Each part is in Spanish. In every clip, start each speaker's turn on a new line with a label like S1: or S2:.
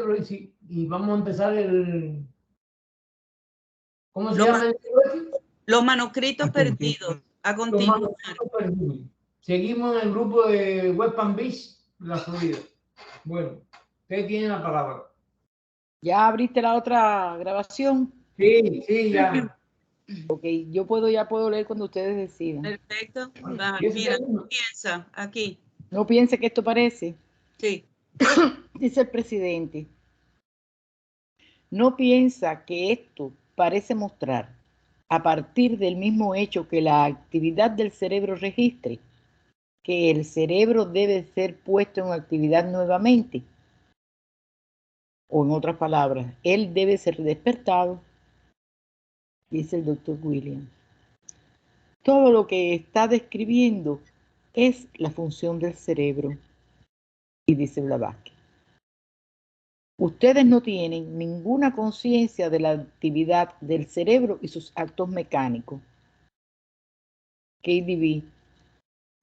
S1: cerebro y vamos a empezar el... ¿Cómo se llama el libro?
S2: Los manuscritos perdidos. A continuar.
S1: Los manuscritos perdidos. Seguimos en el grupo de Webpan Beach, la Florida. Bueno, usted tiene la palabra.
S3: ¿Ya abriste la otra grabación?
S1: Sí, sí, ya.
S3: Ok, ya puedo leer cuando ustedes decidan.
S2: Perfecto.
S1: Mira,
S2: piensa aquí.
S3: ¿No piense que esto parece?
S2: Sí.
S3: Dice el presidente. ¿No piensa que esto parece mostrar, a partir del mismo hecho que la actividad del cerebro registre, que el cerebro debe ser puesto en actividad nuevamente? O en otras palabras, él debe ser despertado, dice el doctor Williams. Todo lo que está describiendo es la función del cerebro. Y dice Blavatsky, ustedes no tienen ninguna conciencia de la actividad del cerebro y sus actos mecánicos. KDB,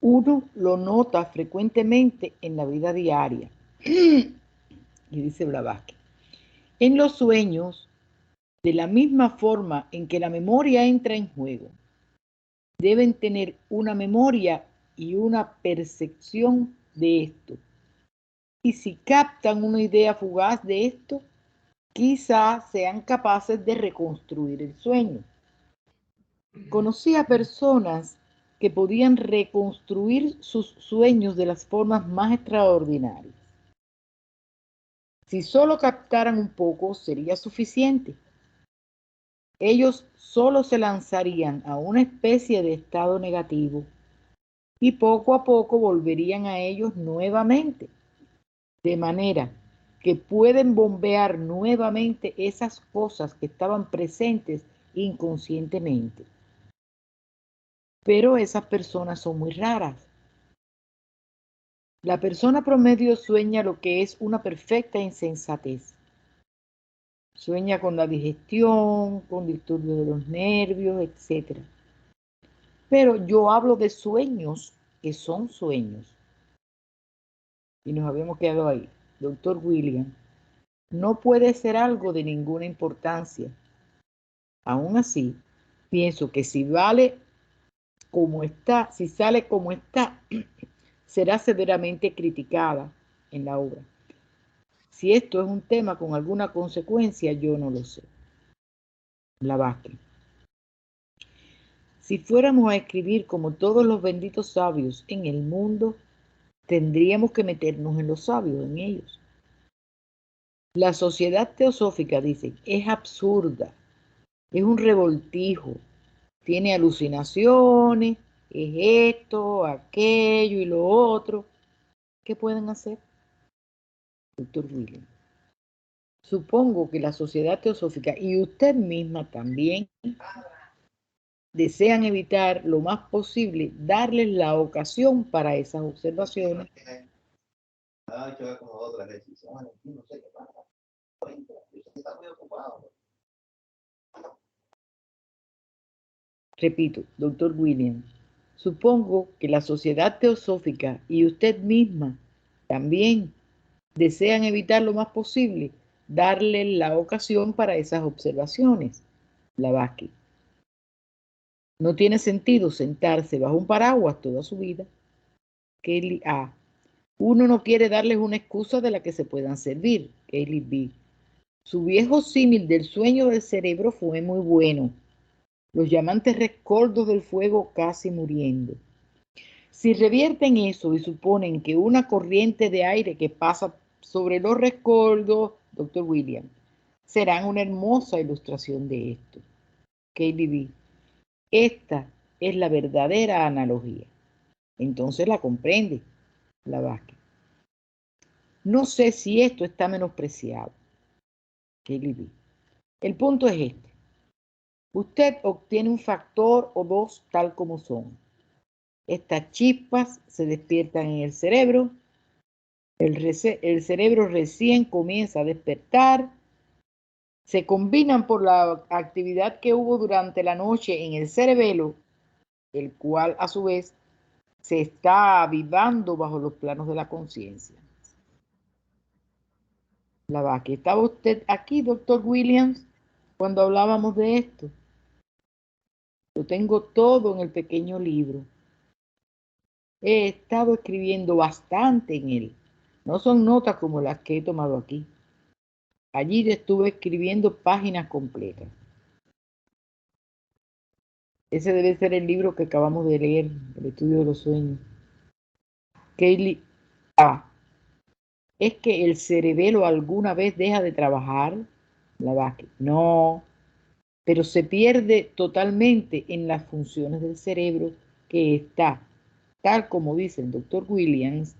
S3: uno lo nota frecuentemente en la vida diaria. Y dice Blavatsky, en los sueños, de la misma forma en que la memoria entra en juego, deben tener una memoria y una percepción de esto. Y si captan una idea fugaz de esto, quizás sean capaces de reconstruir el sueño. Conocí a personas que podían reconstruir sus sueños de las formas más extraordinarias. Si solo captaran un poco, sería suficiente. Ellos solo se lanzarían a una especie de estado negativo y poco a poco volverían a ellos nuevamente, de manera que pueden bombear nuevamente esas cosas que estaban presentes inconscientemente. Pero esas personas son muy raras. La persona promedio sueña lo que es una perfecta insensatez. Sueña con la digestión, con disturbios de los nervios, etc. Pero yo hablo de sueños que son sueños. Y nos habíamos quedado ahí. Doctor William, no puede ser algo de ninguna importancia. Aún así, pienso que si sale como está, será severamente criticada en la obra. Si esto es un tema con alguna consecuencia, yo no lo sé. Blavatsky. Si fuéramos a escribir como todos los benditos sabios en el mundo, tendríamos que meternos en los sabios, en ellos. La sociedad teosófica, dicen, es absurda, es un revoltijo, tiene alucinaciones, es esto, aquello y lo otro. ¿Qué pueden hacer? Doctor William. Supongo que la sociedad teosófica y usted misma también desean evitar lo más posible darles la ocasión para esas observaciones. Repito, doctor William, supongo que la sociedad teosófica y usted misma también desean evitar lo más posible darle la ocasión para esas observaciones. Blavatsky. No tiene sentido sentarse bajo un paraguas toda su vida. Kelly A. Uno no quiere darles una excusa de la que se puedan servir. Kelly B. Su viejo símil del sueño del cerebro fue muy bueno. Los llamantes rescoldos del fuego casi muriendo. Si revierten eso y suponen que una corriente de aire que pasa sobre los rescoldos, Dr. William, serán una hermosa ilustración de esto. KBB. Esta es la verdadera analogía. Entonces la comprende, Blavatsky. No sé si esto está menospreciado. KBB. El punto es este. Usted obtiene un factor o dos tal como son. Estas chispas se despiertan en el cerebro. El cerebro recién comienza a despertar. Se combinan por la actividad que hubo durante la noche en el cerebelo, el cual a su vez se está avivando bajo los planos de la conciencia. Blavatsky. ¿Estaba usted aquí, doctor Williams, cuando hablábamos de esto? Lo tengo todo en el pequeño libro. He estado escribiendo bastante en él. No son notas como las que he tomado aquí. Allí estuve escribiendo páginas completas. Ese debe ser el libro que acabamos de leer, El estudio de los sueños. Kaylee A. ¿Es que el cerebelo alguna vez deja de trabajar? Blavatsky. No, pero se pierde totalmente en las funciones del cerebro que está, tal como dice el doctor Williams,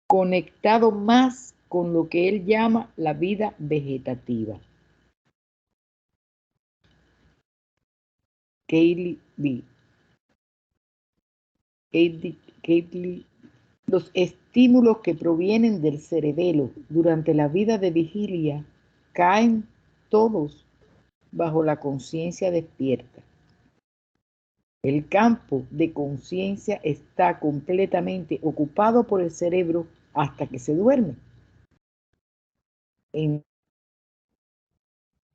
S3: conectado más con lo que él llama la vida vegetativa. Kaylee B. Kaylee. Los estímulos que provienen del cerebelo durante la vida de vigilia caen todos bajo la conciencia despierta. El campo de conciencia está completamente ocupado por el cerebro hasta que se duerme.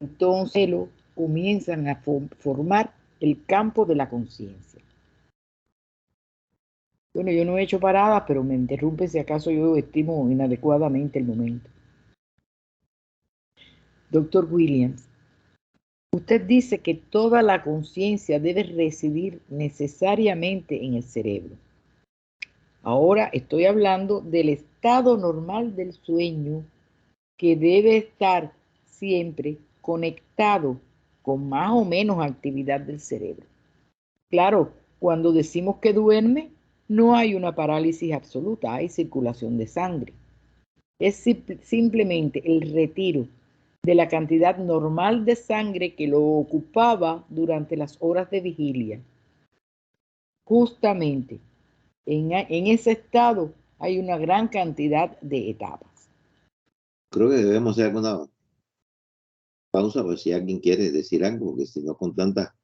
S3: Entonces comienzan a formar el campo de la conciencia. Bueno, yo no he hecho paradas, pero me interrumpe si acaso yo estimo inadecuadamente el momento. Doctor Williams, usted dice que toda la conciencia debe residir necesariamente en el cerebro. Ahora estoy hablando del estado normal del sueño que debe estar siempre conectado con más o menos actividad del cerebro. Claro, cuando decimos que duerme, no hay una parálisis absoluta, hay circulación de sangre. Es simplemente el retiro de la cantidad normal de sangre que lo ocupaba durante las horas de vigilia. Justamente en ese estado hay una gran cantidad de etapas.
S4: Creo que debemos hacer alguna pausa por si alguien quiere decir algo, porque si no con tantas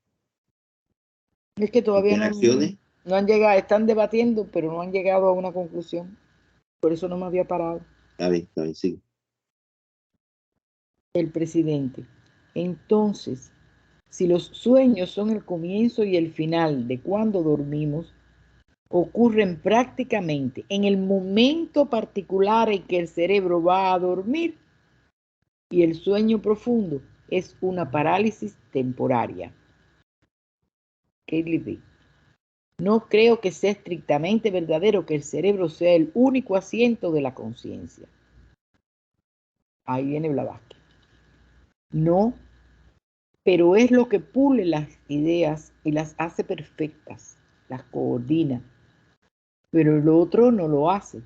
S3: Es que todavía
S4: interacciones.
S3: no han llegado, están debatiendo, pero no han llegado a una conclusión. Por eso no me había parado.
S4: Está bien, sí.
S3: El presidente. Entonces, si los sueños son el comienzo y el final de cuando dormimos, ocurren prácticamente en el momento particular en que el cerebro va a dormir, y el sueño profundo es una parálisis temporaria. Kaylee B. No creo que sea estrictamente verdadero que el cerebro sea el único asiento de la conciencia. Ahí viene Blavatsky. No, pero es lo que pule las ideas y las hace perfectas, las coordina. Pero el otro no lo hace.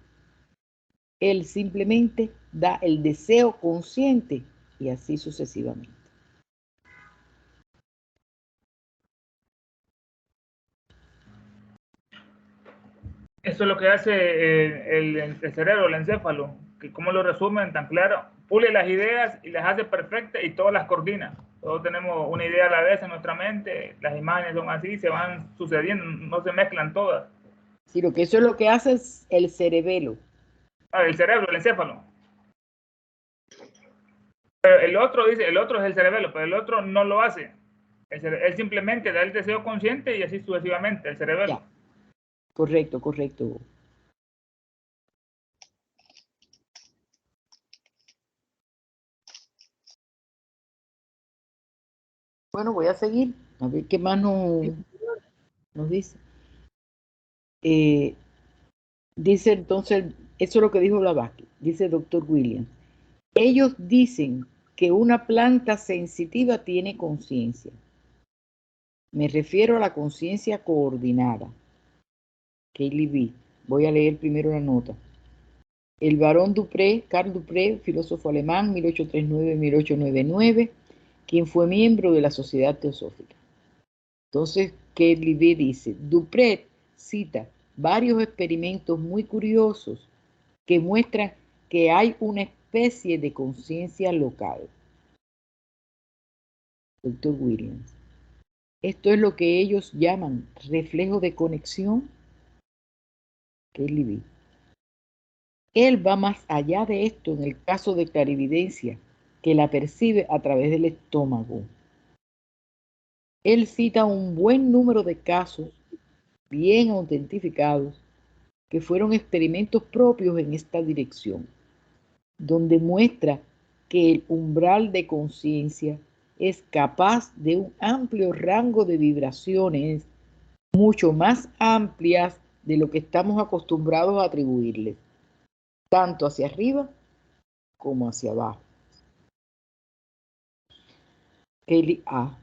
S3: Él simplemente da el deseo consciente y así sucesivamente.
S5: Eso es lo que hace el cerebro, el encéfalo, que como lo resumen tan claro, pule las ideas y las hace perfectas y todas las coordina. Todos tenemos una idea a la vez en nuestra mente, las imágenes son así, se van sucediendo, no se mezclan todas.
S3: Sino que eso es lo que hace el cerebelo.
S5: El cerebro, el encéfalo. Pero el otro dice, el otro es el cerebelo, pero el otro no lo hace. Él simplemente da el deseo consciente y así sucesivamente, el cerebelo.
S3: Ya. Correcto, correcto. Bueno, voy a seguir, a ver qué más nos dice. Dice entonces, eso es lo que dijo Blavatsky, dice el doctor Williams. Ellos dicen que una planta sensitiva tiene conciencia. Me refiero a la conciencia coordinada. Kaylee B. Voy a leer primero la nota. El barón Dupré, Carl Dupré, filósofo alemán, 1839-1899, quien fue miembro de la Sociedad Teosófica. Entonces, Kaylee B. dice, Dupré cita varios experimentos muy curiosos que muestran que hay una especie de conciencia local. Doctor Williams. Esto es lo que ellos llaman reflejo de conexión. Kaylee B. Él va más allá de esto en el caso de clarividencia, que la percibe a través del estómago. Él cita un buen número de casos bien autentificados que fueron experimentos propios en esta dirección, donde muestra que el umbral de conciencia es capaz de un amplio rango de vibraciones mucho más amplias de lo que estamos acostumbrados a atribuirle, tanto hacia arriba como hacia abajo. Kelly A.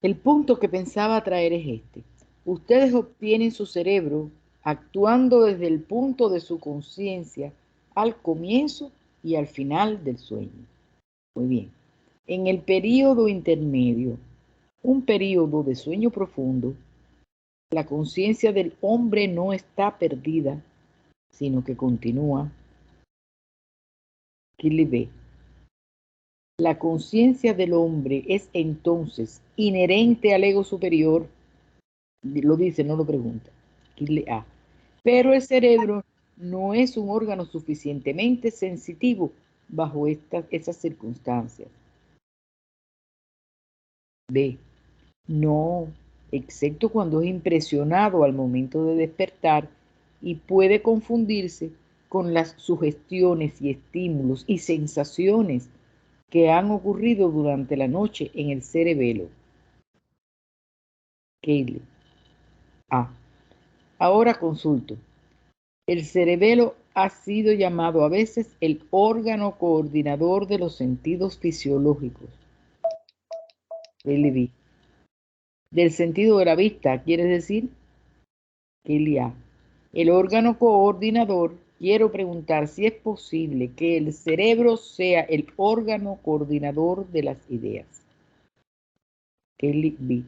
S3: El punto que pensaba traer es este. Ustedes obtienen su cerebro actuando desde el punto de su conciencia al comienzo y al final del sueño. Muy bien. En el período intermedio, un período de sueño profundo, la conciencia del hombre no está perdida, sino que continúa. Kelly B. La conciencia del hombre es entonces inherente al ego superior, lo dice, no lo pregunta. Kelly A. Pero el cerebro no es un órgano suficientemente sensitivo bajo esas circunstancias. B. No, excepto cuando es impresionado al momento de despertar y puede confundirse con las sugestiones y estímulos y sensaciones que han ocurrido durante la noche en el cerebelo. Kelly A. Ahora consulto. El cerebelo ha sido llamado a veces el órgano coordinador de los sentidos fisiológicos. Kelly B. Del sentido de la vista, ¿quieres decir? Kelly A. El órgano coordinador, quiero preguntar si es posible que el cerebro sea el órgano coordinador de las ideas. Kelly B.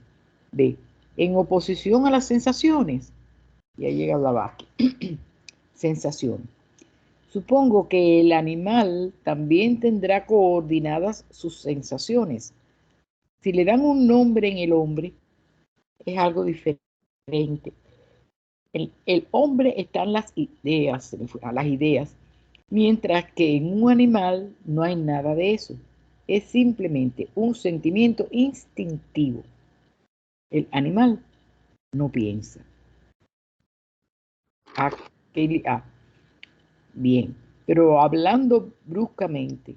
S3: B. En oposición a las sensaciones. Ya llega la vaca. Sensación. Supongo que el animal también tendrá coordinadas sus sensaciones. Si le dan un nombre en el hombre, es algo diferente. El hombre están las ideas, mientras que en un animal no hay nada de eso. Es simplemente un sentimiento instintivo. El animal no piensa. Kelly A. Bien, pero hablando bruscamente,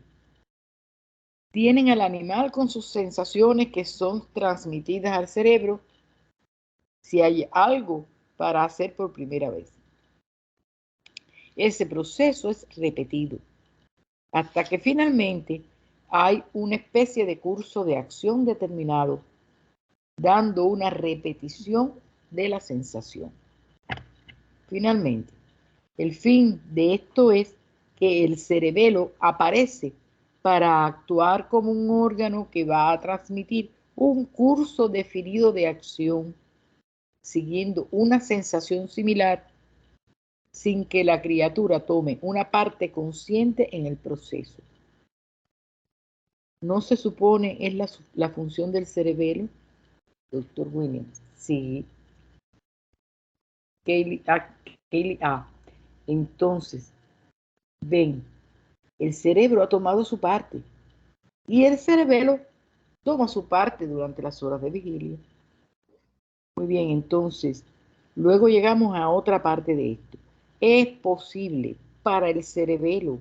S3: tienen al animal con sus sensaciones que son transmitidas al cerebro si hay algo para hacer por primera vez. Ese proceso es repetido hasta que finalmente hay una especie de curso de acción determinado, dando una repetición de la sensación. Finalmente, el fin de esto es que el cerebelo aparece para actuar como un órgano que va a transmitir un curso definido de acción, siguiendo una sensación similar, sin que la criatura tome una parte consciente en el proceso. ¿No se supone es la función del cerebelo? Doctor Williams. Sí. Kelly A. Entonces, ven, el cerebro ha tomado su parte y el cerebelo toma su parte durante las horas de vigilia. Muy bien, entonces, luego llegamos a otra parte de esto. Es posible para el cerebro,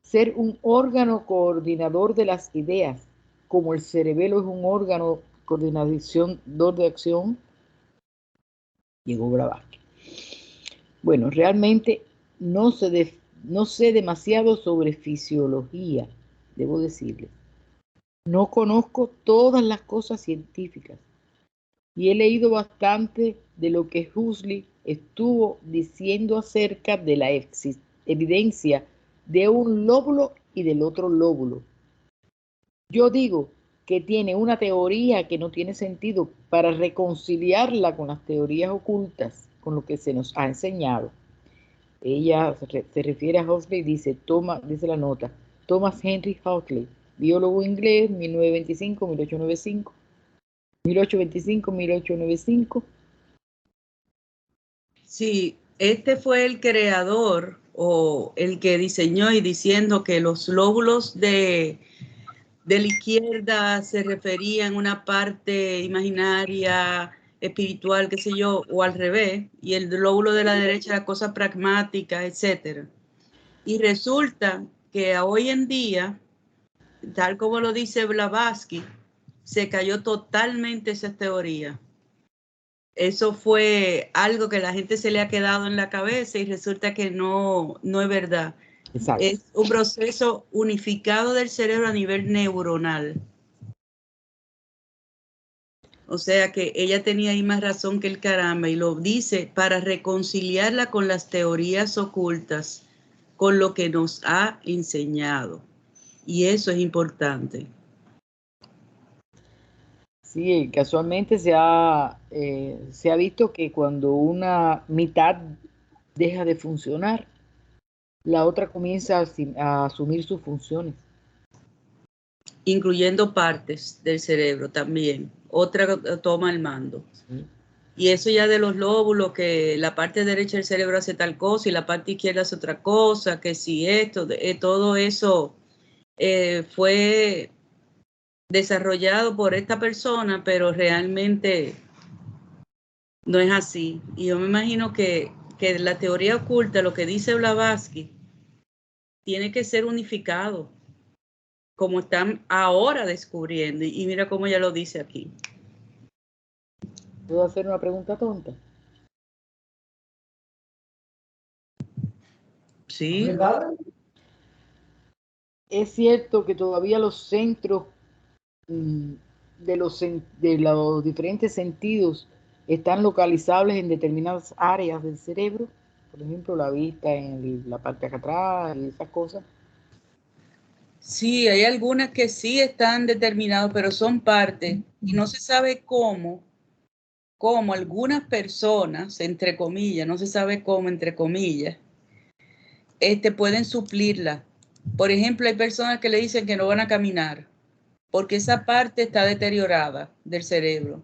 S3: ser un órgano coordinador de las ideas, como el cerebelo es un órgano coordinador de acción. Llegó Blavatsky. Bueno, realmente no sé demasiado sobre fisiología, debo decirle. No conozco todas las cosas científicas y he leído bastante de lo que Huxley estuvo diciendo acerca de la evidencia de un lóbulo y del otro lóbulo. Yo digo que tiene una teoría que no tiene sentido para reconciliarla con las teorías ocultas, con lo que se nos ha enseñado. Ella se refiere a Huxley y dice la nota, Thomas Henry Huxley, biólogo inglés, 1825. 1895.
S2: Sí, Este fue el creador o el que diseñó y diciendo que los lóbulos de la izquierda se referían a una parte imaginaria, espiritual, qué sé yo, o al revés, y el lóbulo de la derecha era cosa pragmática, etcétera. Y resulta que hoy en día, tal como lo dice Blavatsky, se cayó totalmente esa teoría. Eso fue algo que a la gente se le ha quedado en la cabeza y resulta que no es verdad.
S3: Exacto.
S2: Es un proceso unificado del cerebro a nivel neuronal. O sea que ella tenía ahí más razón que el caramba y lo dice para reconciliarla con las teorías ocultas, con lo que nos ha enseñado. Y eso es importante.
S3: Sí, casualmente se ha visto que cuando una mitad deja de funcionar, la otra comienza a asumir sus funciones.
S2: Incluyendo partes del cerebro también. Otra toma el mando.
S3: Sí.
S2: Y eso ya de los lóbulos, que la parte derecha del cerebro hace tal cosa y la parte izquierda hace otra cosa, que si esto, todo eso fue desarrollado por esta persona, pero realmente no es así. Y yo me imagino que la teoría oculta, lo que dice Blavatsky, tiene que ser unificado, como están ahora descubriendo. Y mira cómo ella lo dice aquí.
S3: ¿Puedo hacer una pregunta tonta?
S2: Sí.
S1: ¿Verdad?
S3: Es cierto que todavía los centros de los diferentes sentidos están localizables en determinadas áreas del cerebro, por ejemplo, la vista en la parte de acá atrás y esas cosas.
S2: Sí, hay algunas que sí están determinadas, pero son parte y no se sabe cómo algunas personas, entre comillas, no se sabe cómo, entre comillas, pueden suplirla. Por ejemplo, hay personas que le dicen que no van a caminar porque esa parte está deteriorada del cerebro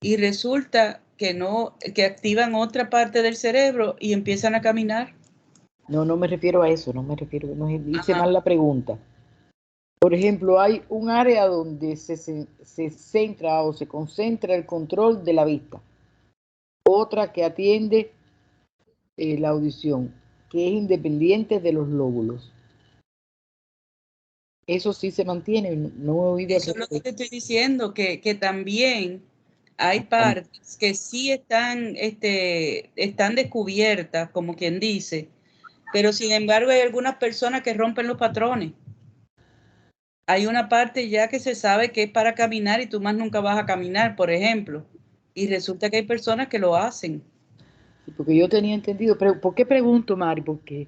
S2: y resulta que no, que activan otra parte del cerebro y empiezan a caminar.
S3: No, no me refiero a eso, no hice
S2: Ajá.
S3: mal la pregunta. Por ejemplo, hay un área donde se centra o se concentra el control de la vista. Otra que atiende la audición, que es independiente de los lóbulos. Eso sí se mantiene, no he oído.
S2: Eso es lo que te estoy diciendo, que también hay partes que sí están descubiertas, como quien dice, pero sin embargo hay algunas personas que rompen los patrones. Hay una parte ya que se sabe que es para caminar y tú más nunca vas a caminar, por ejemplo, y resulta que hay personas que lo hacen.
S3: Porque yo tenía entendido, pero ¿por qué pregunto, Mari? Porque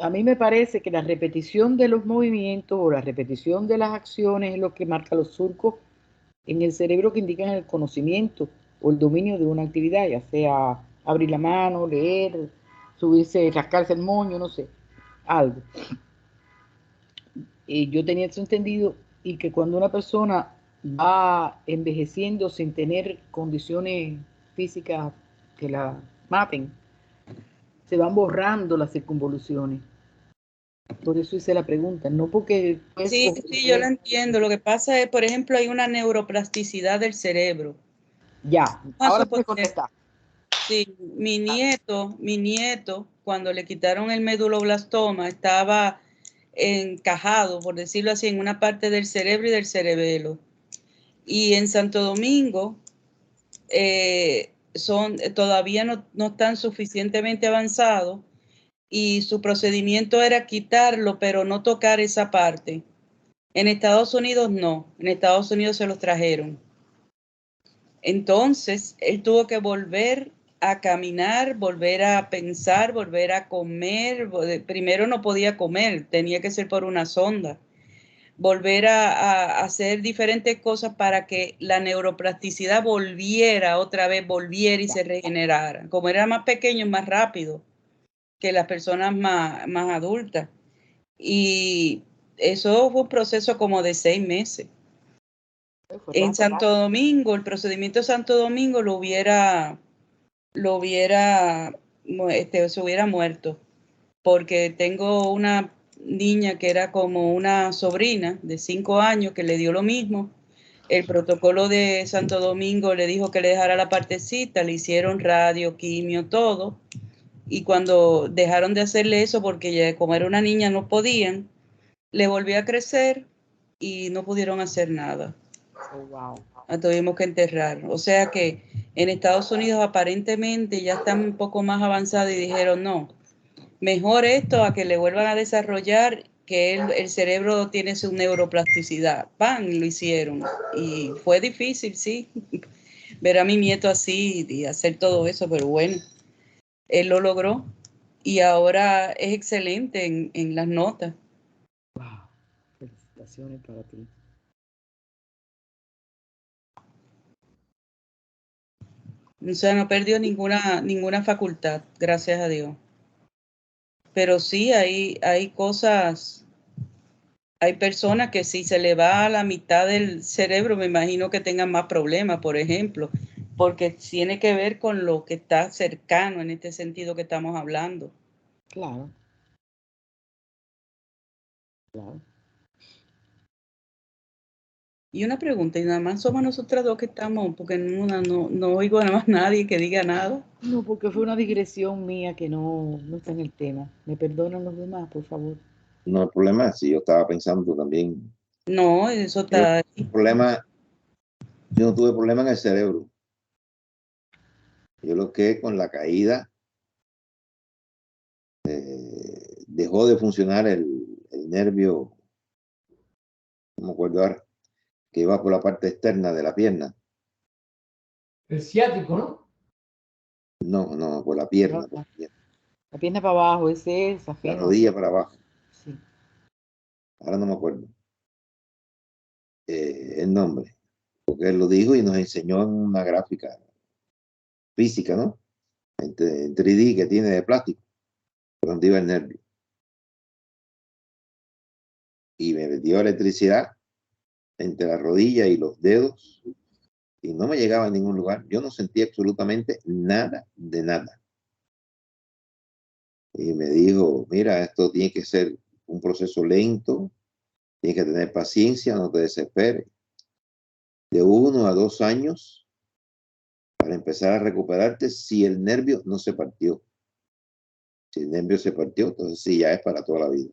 S3: a mí me parece que la repetición de los movimientos o la repetición de las acciones es lo que marca los surcos en el cerebro que indican el conocimiento o el dominio de una actividad, ya sea abrir la mano, leer, subirse, rascarse el moño, no sé, algo. Yo tenía eso entendido y que cuando una persona va envejeciendo sin tener condiciones físicas que la maten, se van borrando las circunvoluciones. Por eso hice la pregunta, no porque...
S2: Sí, yo lo entiendo. Lo que pasa es, por ejemplo, hay una neuroplasticidad del cerebro.
S3: Ya, ahora sí me contesta.
S2: Sí, mi nieto, cuando le quitaron el meduloblastoma, estaba encajado, por decirlo así, en una parte del cerebro y del cerebelo. Y en Santo Domingo todavía no están suficientemente avanzados y su procedimiento era quitarlo, pero no tocar esa parte. En Estados Unidos no, en Estados Unidos se los trajeron. Entonces, él tuvo que volver a caminar, volver a pensar, volver a comer. Primero no podía comer, tenía que ser por una sonda. Volver a hacer diferentes cosas para que la neuroplasticidad volviera y se regenerara. Como era más pequeño, más rápido que las personas más adultas. Y eso fue un proceso como de 6 meses. En Santo Domingo, el procedimiento de Santo Domingo lo hubiera se hubiera muerto, porque tengo una niña que era como una sobrina de 5 años que le dio lo mismo. El protocolo de Santo Domingo le dijo que le dejara la partecita, le hicieron radio, quimio, todo. Y cuando dejaron de hacerle eso, porque ya como era una niña no podían, le volvió a crecer y no pudieron hacer nada.
S3: Oh, wow.
S2: La tuvimos que enterrar. O sea que en Estados Unidos aparentemente ya están un poco más avanzados y dijeron no, mejor esto a que le vuelvan a desarrollar, que el cerebro tiene su neuroplasticidad. ¡Pam! Lo hicieron. Y fue difícil, sí, ver a mi nieto así y hacer todo eso, pero bueno, él lo logró y ahora es excelente en las notas.
S3: Wow. Felicitaciones para ti.
S2: O sea, no perdió ninguna facultad, gracias a Dios. Pero sí, hay cosas, hay personas que si se le va a la mitad del cerebro, me imagino que tengan más problemas, por ejemplo, porque tiene que ver con lo que está cercano en este sentido que estamos hablando.
S3: Claro. Claro.
S2: Y una pregunta, y nada más somos nosotras dos que estamos, porque no oigo nada más nadie que diga nada.
S3: No, porque fue una digresión mía que no está en el tema. ¿Me perdonan los demás, por favor?
S4: No hay problema, si yo estaba pensando también.
S2: No, eso
S4: Yo,
S2: está
S4: yo no tuve problema en el cerebro. Yo lo que con la caída dejó de funcionar el nervio, no me acuerdo ahora, que iba por la parte externa de la pierna.
S1: El ciático, ¿no?
S4: No, por la pierna.
S3: No,
S4: por la pierna.
S3: la pierna para abajo, ese es
S4: La
S3: afino.
S4: rodilla para abajo.
S3: Sí.
S4: Ahora no me acuerdo el nombre, porque él lo dijo y nos enseñó en una gráfica física, ¿no? En 3D que tiene de plástico, por donde iba el nervio. Y me dio electricidad entre la rodilla y los dedos y no me llegaba a ningún lugar. Yo no sentía absolutamente nada de nada. Y me dijo, mira, esto tiene que ser un proceso lento, tienes que tener paciencia, no te desesperes. De 1 a 2 años para empezar a recuperarte si el nervio no se partió. Si el nervio se partió, entonces sí, ya es para toda la vida.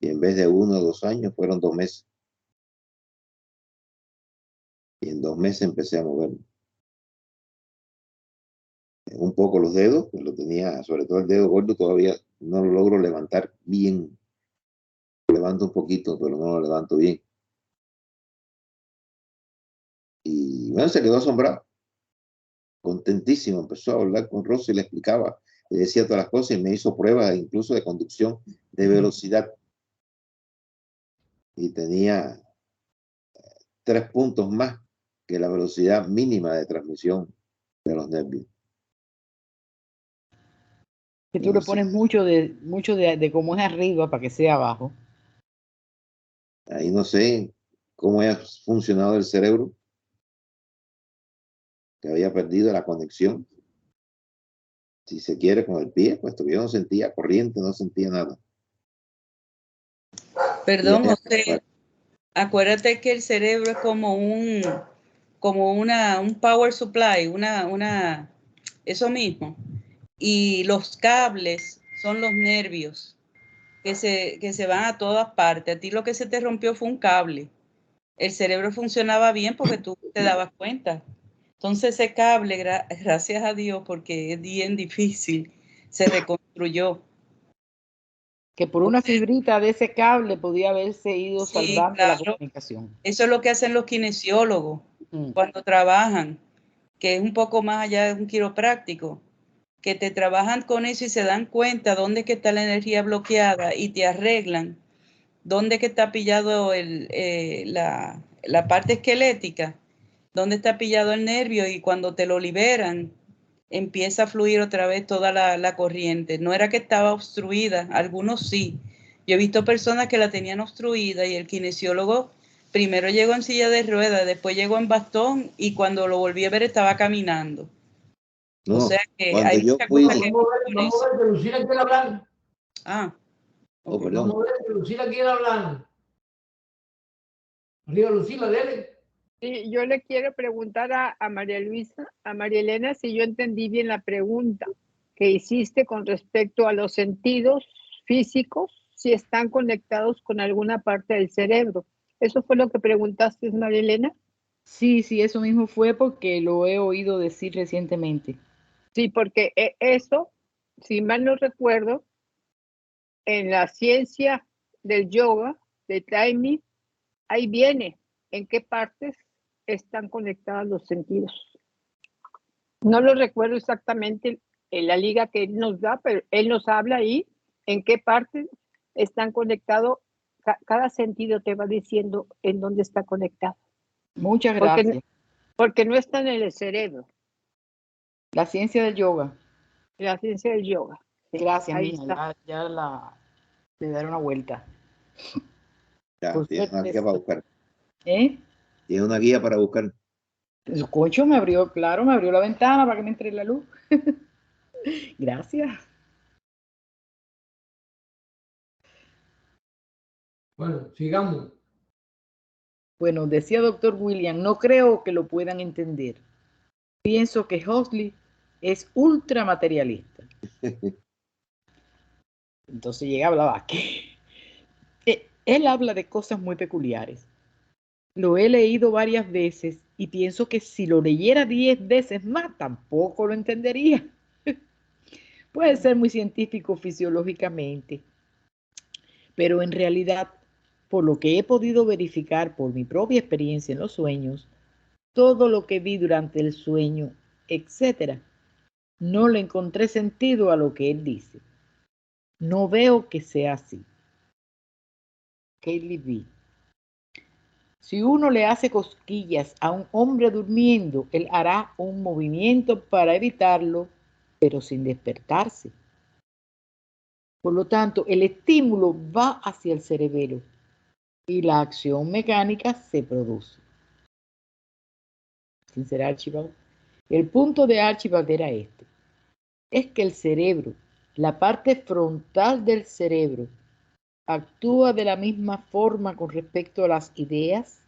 S4: Y en vez de 1 o 2 años, fueron 2 meses. Y en 2 meses empecé a moverme. Un poco los dedos, pues lo tenía, sobre todo el dedo gordo, todavía no lo logro levantar bien. Lo levanto un poquito, pero no lo levanto bien. Y bueno, se quedó asombrado, contentísimo. Empezó a hablar con Rosy, le explicaba, le decía todas las cosas y me hizo pruebas incluso de conducción de velocidad. Y tenía 3 puntos más que la velocidad mínima de transmisión de los nervios.
S3: Que tú le pones mucho de cómo es arriba para que sea abajo.
S4: Ahí no sé cómo ha funcionado el cerebro, que había perdido la conexión. Si se quiere, con el pie, pues yo no sentía corriente, no sentía nada.
S2: Perdón, José, acuérdate que el cerebro es como un power supply, eso mismo. Y los cables son los nervios que se van a todas partes. A ti lo que se te rompió fue un cable. El cerebro funcionaba bien porque tú te dabas cuenta. Entonces ese cable, gracias a Dios, porque es bien difícil, se reconstruyó.
S3: Que por una fibrita de ese cable podía haberse ido salvando
S2: claro.
S3: la comunicación.
S2: Eso es lo que hacen los kinesiólogos cuando trabajan, que es un poco más allá de un quiropráctico, que te trabajan con eso y se dan cuenta dónde es que está la energía bloqueada y te arreglan dónde es que está pillado la parte esquelética, dónde está pillado el nervio, y cuando te lo liberan empieza a fluir otra vez toda la corriente. No era que estaba obstruida, algunos sí. Yo he visto personas que la tenían obstruida y el kinesiólogo primero llegó en silla de ruedas, después llegó en bastón y cuando lo volví a ver estaba caminando.
S4: No,
S2: O sea que
S4: cuando
S2: hay
S4: yo
S2: muchas
S4: fui,
S2: cosas que
S1: Vamos a ver que Lucila quiere hablar.
S2: Ah,
S4: oh,
S2: ok.
S4: perdón.
S1: Vamos a ver que Lucila quiere hablar. Arriba, Lucila, dele.
S6: Sí, yo le quiero preguntar a María Luisa, a María Elena, si yo entendí bien la pregunta que hiciste con respecto a los sentidos físicos, si están conectados con alguna parte del cerebro. ¿Eso fue lo que preguntaste, María Elena?
S3: Sí, sí, eso mismo fue porque lo he oído decir recientemente.
S6: Sí, porque eso, si mal no recuerdo, en la ciencia del yoga, de timing, ahí viene en qué partes están conectados los sentidos. No lo recuerdo exactamente en la liga que él nos da, pero él nos habla ahí en qué partes están conectados. Cada sentido te va diciendo en dónde está conectado.
S3: Muchas gracias.
S6: Porque no está en el cerebro,
S3: La ciencia del yoga.
S6: la ciencia del yoga. Sí,
S3: Gracias,
S6: ahí
S3: mija.
S6: está.
S3: Ya le daré una vuelta.
S4: Ya,
S3: Por
S4: tiene una
S3: suerte,
S4: guía para buscar.
S3: ¿eh?
S4: Tiene una guía para buscar.
S3: Su concho me abrió, claro, me abrió la ventana para que me entre la luz. Gracias.
S1: Bueno, sigamos.
S3: Bueno, decía doctor William, no creo que lo puedan entender. Pienso que Huxley es ultramaterialista. Entonces llega a Blavatsky. Él habla de cosas muy peculiares. Lo he leído varias veces y pienso que si lo leyera 10 veces más tampoco lo entendería. Puede ser muy científico fisiológicamente, pero en realidad, por lo que he podido verificar por mi propia experiencia en los sueños, todo lo que vi durante el sueño, etc., no le encontré sentido a lo que él dice. No veo que sea así. Kaylee B. Si uno le hace cosquillas a un hombre durmiendo, él hará un movimiento para evitarlo, pero sin despertarse. Por lo tanto, el estímulo va hacia el cerebelo y la acción mecánica se produce. Sin ser Archibald. El punto de Archibald era este. Es que el cerebro, la parte frontal del cerebro, actúa de la misma forma con respecto a las ideas.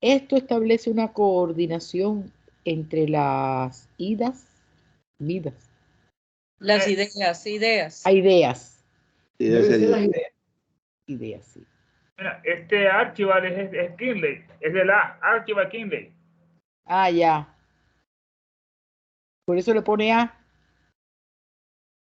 S3: Esto establece una coordinación entre las vidas.
S2: Las ideas.
S3: Hay ideas.
S4: Sí, debe
S1: Debe
S4: ser
S1: ser las
S4: directo.
S1: ideas.
S3: Ideas, sí.
S5: Mira, este Archibald es Kinley, es de la Archibald Kinley.
S3: Ah, ya. Por eso le pone A.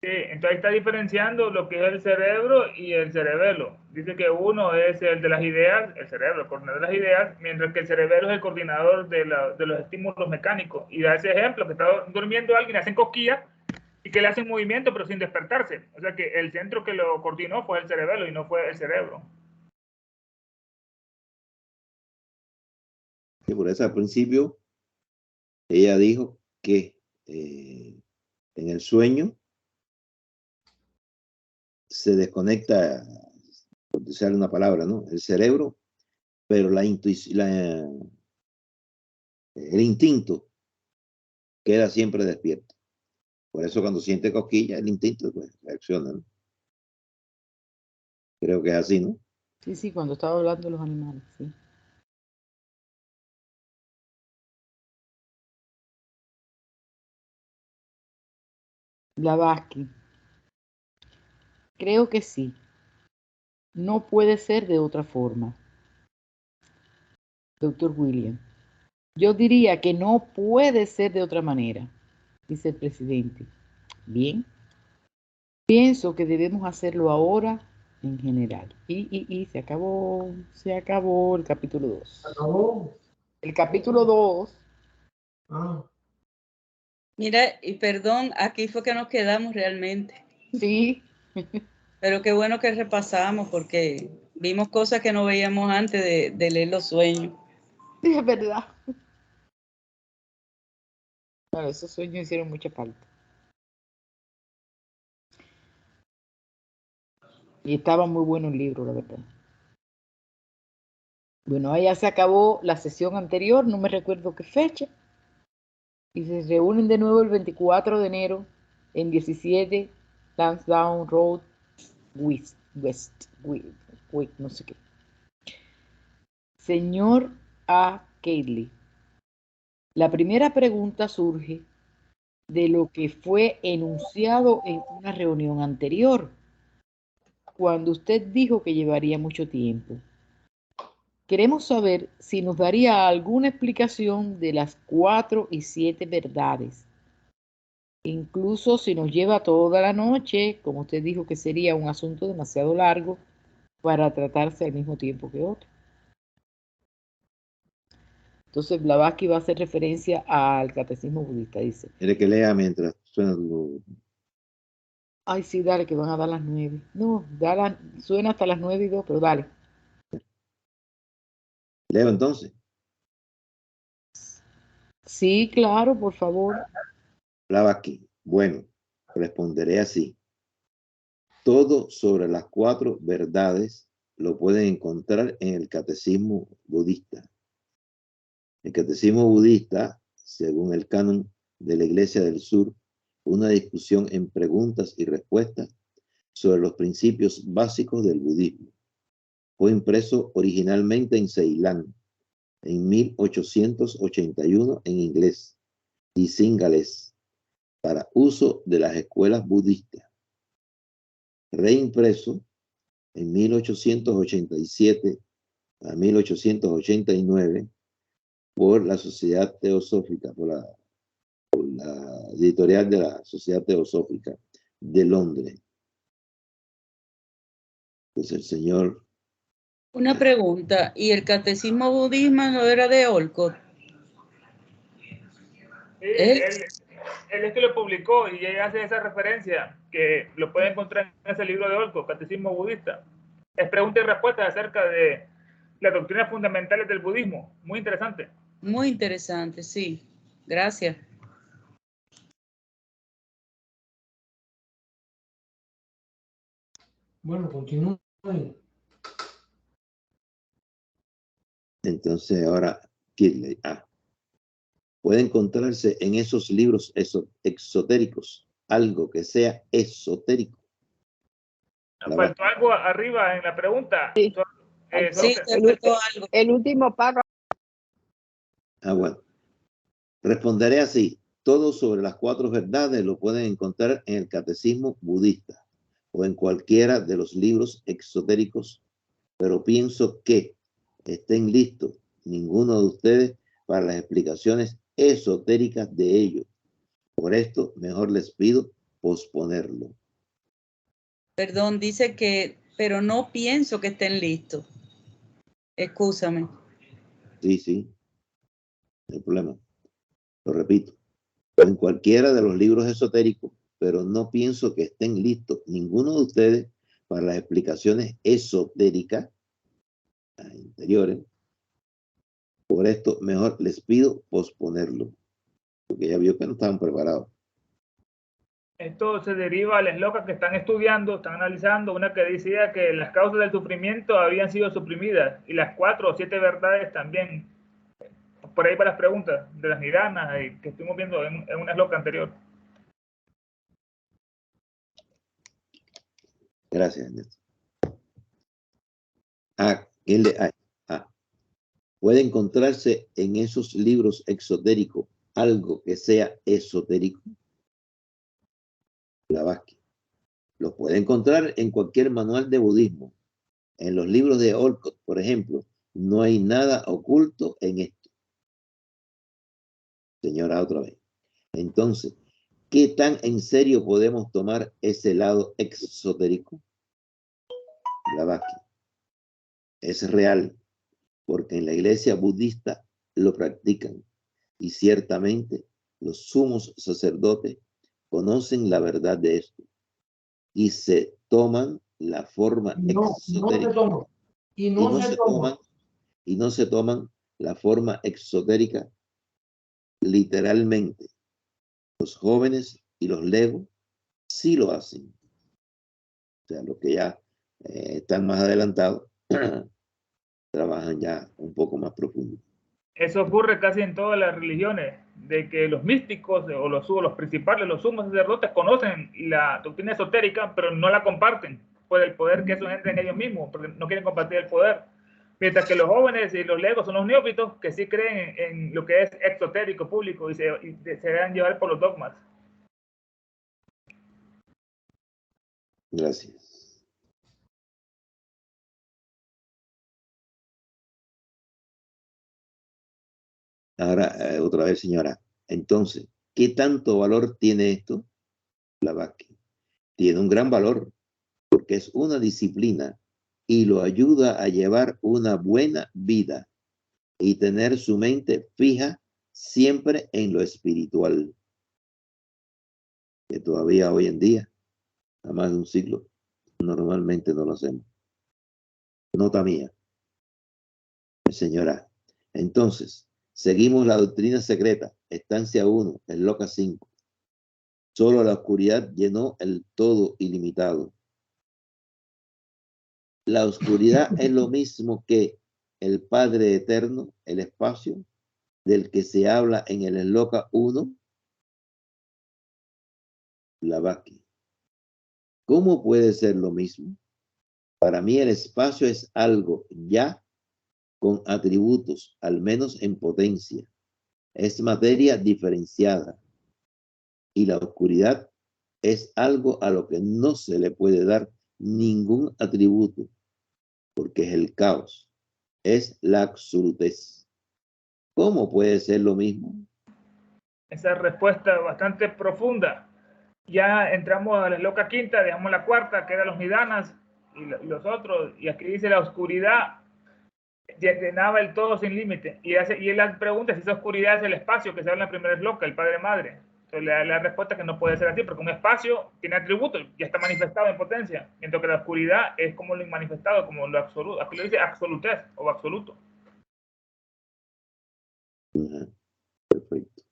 S5: Sí, entonces ahí está diferenciando lo que es el cerebro y el cerebelo. Dice que uno es el de las ideas, el cerebro, el coordinador de las ideas, mientras que el cerebelo es el coordinador de los estímulos mecánicos. Y da ese ejemplo, que está durmiendo alguien, hacen cosquillas y que le hacen movimiento pero sin despertarse. O sea que el centro que lo coordinó fue el cerebelo y no fue el cerebro.
S4: Sí, por eso al principio ella dijo que en el sueño se desconecta, por usar una palabra, ¿no? El cerebro, pero la intuición, el instinto queda siempre despierto. Por eso cuando siente cosquilla, el instinto pues, reacciona, ¿no? Creo que es así, ¿no?
S3: Sí, sí, cuando estaba hablando de los animales, sí. Blavatsky. Creo que sí. No puede ser de otra forma. Doctor William. Yo diría que no puede ser de otra manera, dice el presidente. Bien. Pienso que debemos hacerlo ahora en general. Y se acabó el capítulo 2.
S1: Acabó.
S3: El capítulo 2.
S1: Ah,
S2: Mira, y perdón, aquí fue que nos quedamos realmente.
S3: Sí.
S2: Pero qué bueno que repasamos porque vimos cosas que no veíamos antes de leer los sueños.
S3: Sí, es verdad. Claro, esos sueños hicieron mucha falta. Y estaba muy bueno el libro, la verdad. Bueno, ahí ya se acabó la sesión anterior, no me recuerdo qué fecha. Y se reúnen de nuevo el 24 de enero en 17 Lansdowne Road, West, no sé qué. Señor A. Cayley, la primera pregunta surge de lo que fue enunciado en una reunión anterior, cuando usted dijo que llevaría mucho tiempo. Queremos saber si nos daría alguna explicación de las 4 y 7 verdades. Incluso si nos lleva toda la noche, como usted dijo que sería un asunto demasiado largo para tratarse al mismo tiempo que otro. Entonces Blavatsky va a hacer referencia al catecismo budista, dice.
S4: ¿Quiere que lea mientras suena tu...
S3: Ay, sí, dale, que van a dar las 9. No, suena hasta las 9:02, pero dale.
S4: Leo entonces?
S3: Sí, claro, por favor.
S4: Blavatsky. Bueno, responderé así. Todo sobre las 4 verdades lo pueden encontrar en el catecismo budista. El catecismo budista, según el canon de la Iglesia del Sur, una discusión en preguntas y respuestas sobre los principios básicos del budismo. Fue impreso originalmente en Ceilán en 1881 en inglés y singalés para uso de las escuelas budistas. Reimpreso en 1887 a 1889 por la Sociedad Teosófica, por la editorial de la Sociedad Teosófica de Londres. Pues el señor...
S2: Una pregunta, ¿y el catecismo budismo no era de Olcott?
S5: Sí, él es que lo publicó y ella hace esa referencia, que lo puede encontrar en ese libro de Olcott, Catecismo Budista. Es preguntas y respuestas acerca de las doctrinas fundamentales del budismo. Muy interesante.
S2: Muy interesante, sí. Gracias.
S1: Bueno, continúen.
S4: Entonces ahora, Kirley. Puede encontrarse en esos libros exotéricos algo que sea esotérico.
S5: Faltó algo arriba en la pregunta.
S6: Sí.
S2: Sí, te faltó algo.
S6: El último párrafo.
S4: Bueno. Responderé así. Todo sobre las 4 verdades lo pueden encontrar en el catecismo budista o en cualquiera de los libros exotéricos, pero pienso que estén listos ninguno de ustedes para las explicaciones esotéricas de ello. Por esto, mejor les pido posponerlo.
S2: Perdón, dice que, pero no pienso que estén listos. Excúsame.
S4: Sí, no hay problema. Lo repito. En cualquiera de los libros esotéricos, pero no pienso que estén listos ninguno de ustedes para las explicaciones esotéricas interiores. Por esto, mejor les pido posponerlo, porque ya vio que no estaban preparados.
S5: Esto se deriva a las locas que están estudiando, están analizando, una que decía que las causas del sufrimiento habían sido suprimidas y las 4 o 7 verdades también. Por ahí para las preguntas de las niranas que estuvimos viendo en una loca anterior.
S4: Gracias, Ernesto. Puede encontrarse en esos libros exotéricos algo que sea esotérico. Blavatsky. Lo puede encontrar en cualquier manual de budismo. En los libros de Olcott, por ejemplo, no hay nada oculto en esto. Señora, otra vez. Entonces, ¿qué tan en serio podemos tomar ese lado exotérico? Blavatsky. Es real, porque en la iglesia budista lo practican y ciertamente los sumos sacerdotes conocen la verdad de esto y se toman la forma exotérica. Y no se toman la forma exotérica literalmente. Los jóvenes y los legos sí lo hacen. O sea, los que ya están más adelantados trabajan ya un poco más profundo.
S5: Eso ocurre casi en todas las religiones, de que los místicos o los principales, los sumos sacerdotes conocen la doctrina esotérica, pero no la comparten por el poder que eso entra en ellos mismos, porque no quieren compartir el poder. Mientras que los jóvenes y los legos son los neófitos que sí creen en lo que es exotérico, público, y se dejan llevar por los dogmas.
S4: Gracias. Ahora, otra vez, señora. Entonces, ¿qué tanto valor tiene esto? Blavatsky. Tiene un gran valor porque es una disciplina y lo ayuda a llevar una buena vida y tener su mente fija siempre en lo espiritual, que todavía hoy en día, a más de un siglo, normalmente no lo hacemos. Nota mía, señora. Entonces, seguimos la doctrina secreta, estancia 1, esloka 5. Solo la oscuridad llenó el todo ilimitado. La oscuridad es lo mismo que el Padre Eterno, el espacio, del que se habla en el esloka 1, Blavatsky. ¿Cómo puede ser lo mismo? Para mí el espacio es algo ya con atributos, al menos en potencia. Es materia diferenciada. Y la oscuridad es algo a lo que no se le puede dar ningún atributo, porque es el caos, es la absolutez. ¿Cómo puede ser lo mismo?
S5: Esa respuesta bastante profunda. Ya entramos a la esloka quinta, dejamos la cuarta, que eran los nidanas y los otros, y aquí dice la oscuridad llenaba el todo sin límite. Y él pregunta si esa oscuridad es el espacio que se habla en la primera esloka, el Padre Madre. Entonces la respuesta es que no puede ser así, porque un espacio tiene atributos, ya está manifestado en potencia, mientras que la oscuridad es como lo inmanifestado, como lo absoluto. Aquí lo dice absolutez o absoluto.
S4: Perfecto.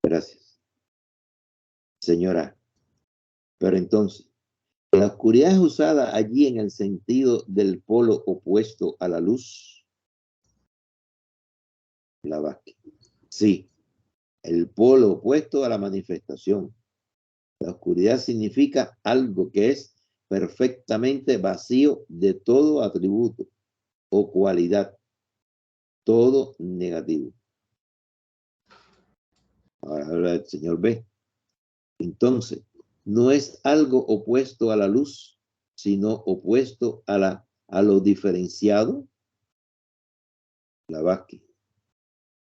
S4: Gracias. Señora, pero entonces, ¿la oscuridad es usada allí en el sentido del polo opuesto a la luz? Blavatsky. Sí, el polo opuesto a la manifestación. La oscuridad significa algo que es perfectamente vacío de todo atributo o cualidad, todo negativo. Ahora habla el señor B. Entonces, no es algo opuesto a la luz, sino opuesto a lo diferenciado. Blavatsky.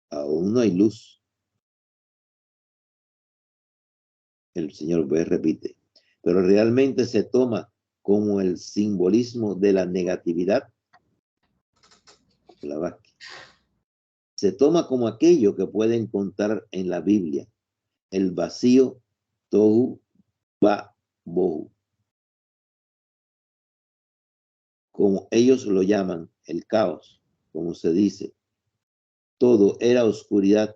S4: Aún no hay luz. El señor B repite. Pero realmente se toma como el simbolismo de la negatividad. Blavatsky. Se toma como aquello que puede encontrar en la Biblia, el vacío, tohu va bohu, como ellos lo llaman, el caos, como se dice. Todo era oscuridad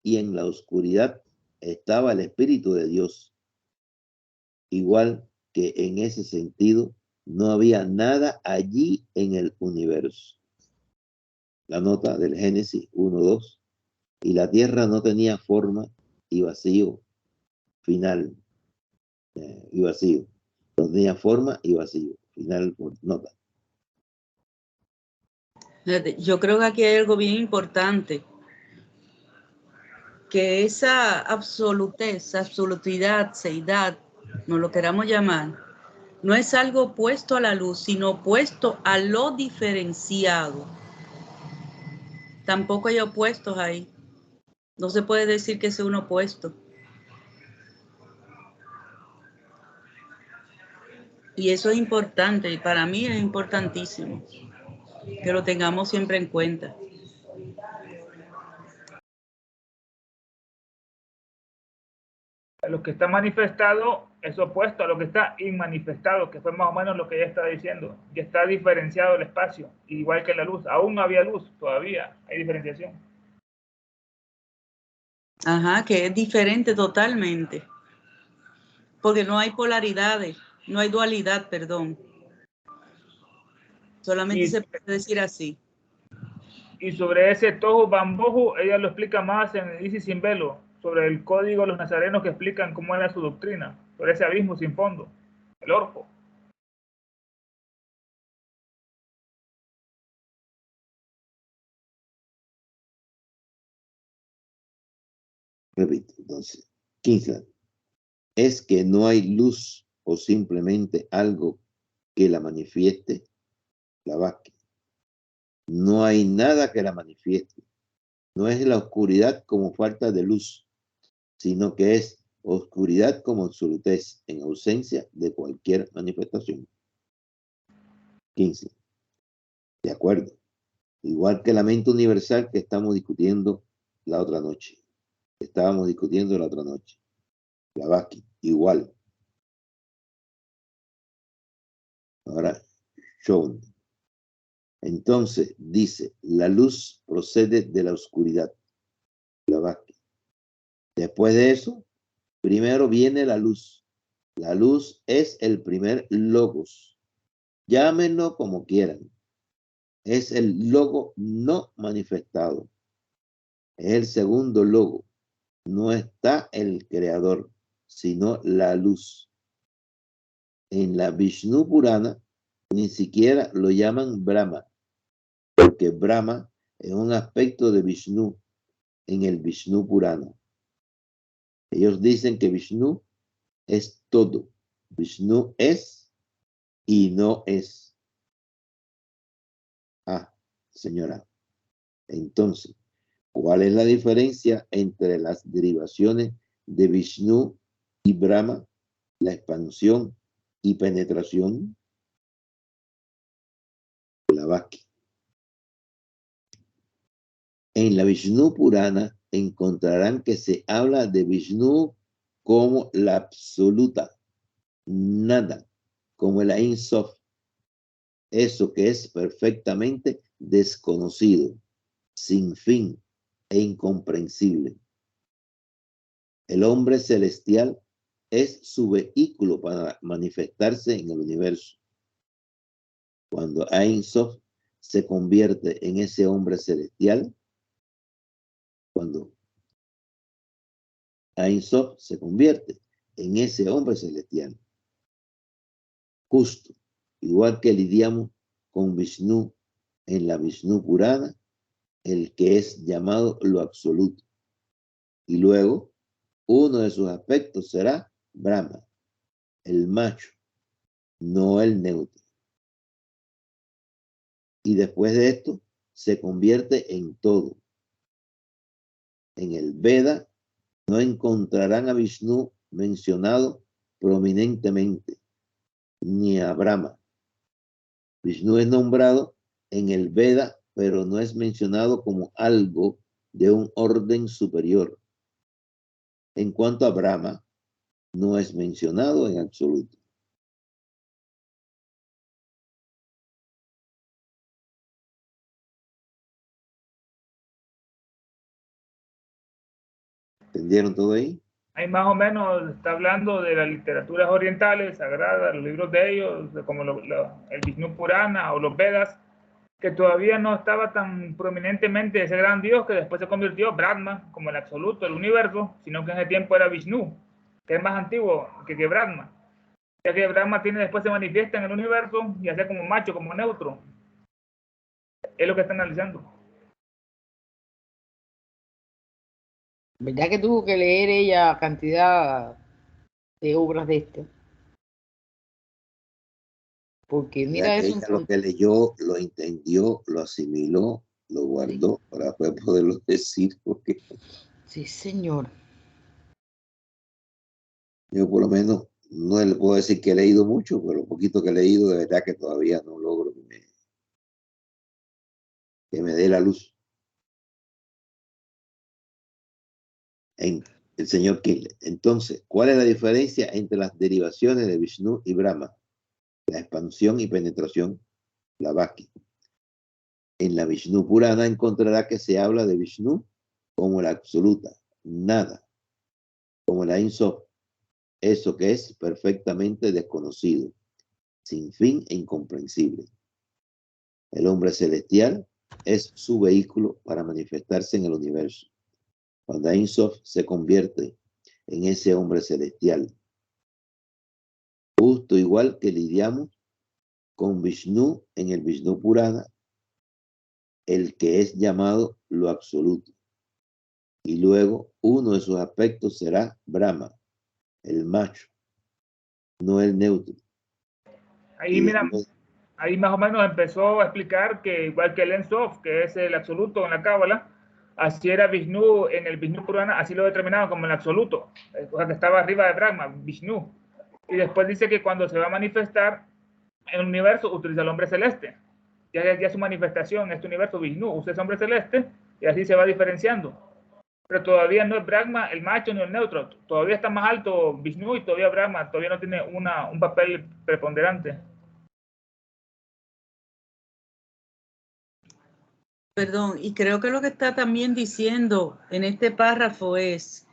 S4: y en la oscuridad estaba el Espíritu de Dios. Igual que en ese sentido no había nada allí en el universo. La nota del Génesis 1:2. Y la tierra no tenía forma y vacío final. Y vacío. No tenía forma y vacío. Final, nota.
S2: Yo creo que aquí hay algo bien importante, que esa absolutez, absolutidad, seidad, no lo queramos llamar, no es algo opuesto a la luz, sino opuesto a lo diferenciado. Tampoco hay opuestos ahí. No se puede decir que sea un opuesto. Y eso es importante, y para mí es importantísimo que lo tengamos siempre en cuenta.
S5: Lo que está manifestado es opuesto a lo que está inmanifestado, que fue más o menos lo que ella está diciendo. Ya está diferenciado el espacio, igual que la luz. Aún no había luz, todavía hay diferenciación.
S2: Ajá, que es diferente totalmente. Porque no hay polaridades, no hay dualidad, perdón. Solamente se puede decir así.
S5: Y sobre ese Tohu Bambohu, ella lo explica más en Isis sin velo, sobre el código de los nazarenos que explican cómo era su doctrina, sobre ese abismo sin fondo, el orco.
S4: Repito, entonces, Kingsland, es que no hay luz o simplemente algo que la manifieste, Blavatsky. No hay nada que la manifieste. No es la oscuridad como falta de luz, sino que es oscuridad como absolutez en ausencia de cualquier manifestación. 15. De acuerdo. Igual que la mente universal que estamos discutiendo la otra noche. Estábamos discutiendo la otra noche. Blavatsky, igual. Ahora, Schoen. Entonces, dice, la luz procede de la oscuridad. Blavatsky. Después de eso, primero viene la luz. La luz es el primer logos. Llámenlo como quieran. Es el logo no manifestado. Es el segundo logo. No está el creador, sino la luz. En la Vishnu Purana ni siquiera lo llaman Brahma, porque Brahma es un aspecto de Vishnu en el Vishnu Purana. Ellos dicen que Vishnu es todo. Vishnu es y no es. Ah, señora. Entonces, ¿cuál es la diferencia entre las derivaciones de Vishnu y Brahma? La expansión y penetración. Blavatsky. En la Vishnu Purana encontrarán que se habla de Vishnu como la absoluta, nada, como el Ein Sof, eso que es perfectamente desconocido, sin fin e incomprensible. El hombre celestial es su vehículo para manifestarse en el universo. Cuando Ein Sof se convierte en ese hombre celestial, cuando Ein Sof se convierte en ese hombre celestial, justo, igual que lidiamos con Vishnu en la Vishnu Purana, el que es llamado lo absoluto. Y luego, uno de sus aspectos será Brahma, el macho, no el neutro. Y después de esto, se convierte en todo. En el Veda no encontrarán a Vishnu mencionado prominentemente, ni a Brahma. Vishnu es nombrado en el Veda, pero no es mencionado como algo de un orden superior. En cuanto a Brahma, no es mencionado en absoluto. ¿Entendieron todo ahí?
S5: Ahí más o menos está hablando de las literaturas orientales, sagradas, los libros de ellos, como el Vishnu Purana o los Vedas, que todavía no estaba tan prominentemente ese gran Dios que después se convirtió Brahma como el absoluto, el universo, sino que en ese tiempo era Vishnu, que es más antiguo que Brahma. Ya que Brahma después se manifiesta en el universo, ya sea como macho, como neutro. Es lo que está analizando.
S3: ¿Verdad que tuvo que leer ella cantidad de obras de esto? Porque mira eso.
S4: Ella lo que leyó, lo entendió, lo asimiló, lo guardó para poderlo decir. Porque
S3: sí, señor.
S4: yo por lo menos no le puedo decir que he leído mucho, pero lo poquito que he leído de verdad que todavía no logro que me dé la luz. El señor Kirle. Entonces, ¿cuál es la diferencia entre las derivaciones de Vishnu y Brahma? La expansión y penetración. Blavatsky. En la Vishnu Purana encontrará que se habla de Vishnu como la absoluta, nada, como la Ein Sof, eso que es perfectamente desconocido, sin fin e incomprensible. El hombre celestial es su vehículo para manifestarse en el universo. Cuando Ein Sof se convierte en ese hombre celestial, justo igual que lidiamos con Vishnu en el Vishnu Purana, el que es llamado lo absoluto. Y luego uno de sus aspectos será Brahma, el macho, no el neutro.
S5: Ahí, mira, ahí más o menos empezó a explicar que igual que el Ein Sof, que es el absoluto en la Cábala, así era Vishnu en el Vishnu Purana, así lo determinaban como el absoluto, o sea, que estaba arriba de Brahma, Vishnu. Y después dice que cuando se va a manifestar en el universo, utiliza el hombre celeste. Ya su manifestación en este universo, Vishnu, usa ese hombre celeste, y así se va diferenciando. Pero todavía no es Brahma el macho ni el neutro. Todavía está más alto Vishnu y todavía Brahma todavía no tiene un papel preponderante.
S2: Perdón, y creo que lo que está también diciendo en este párrafo es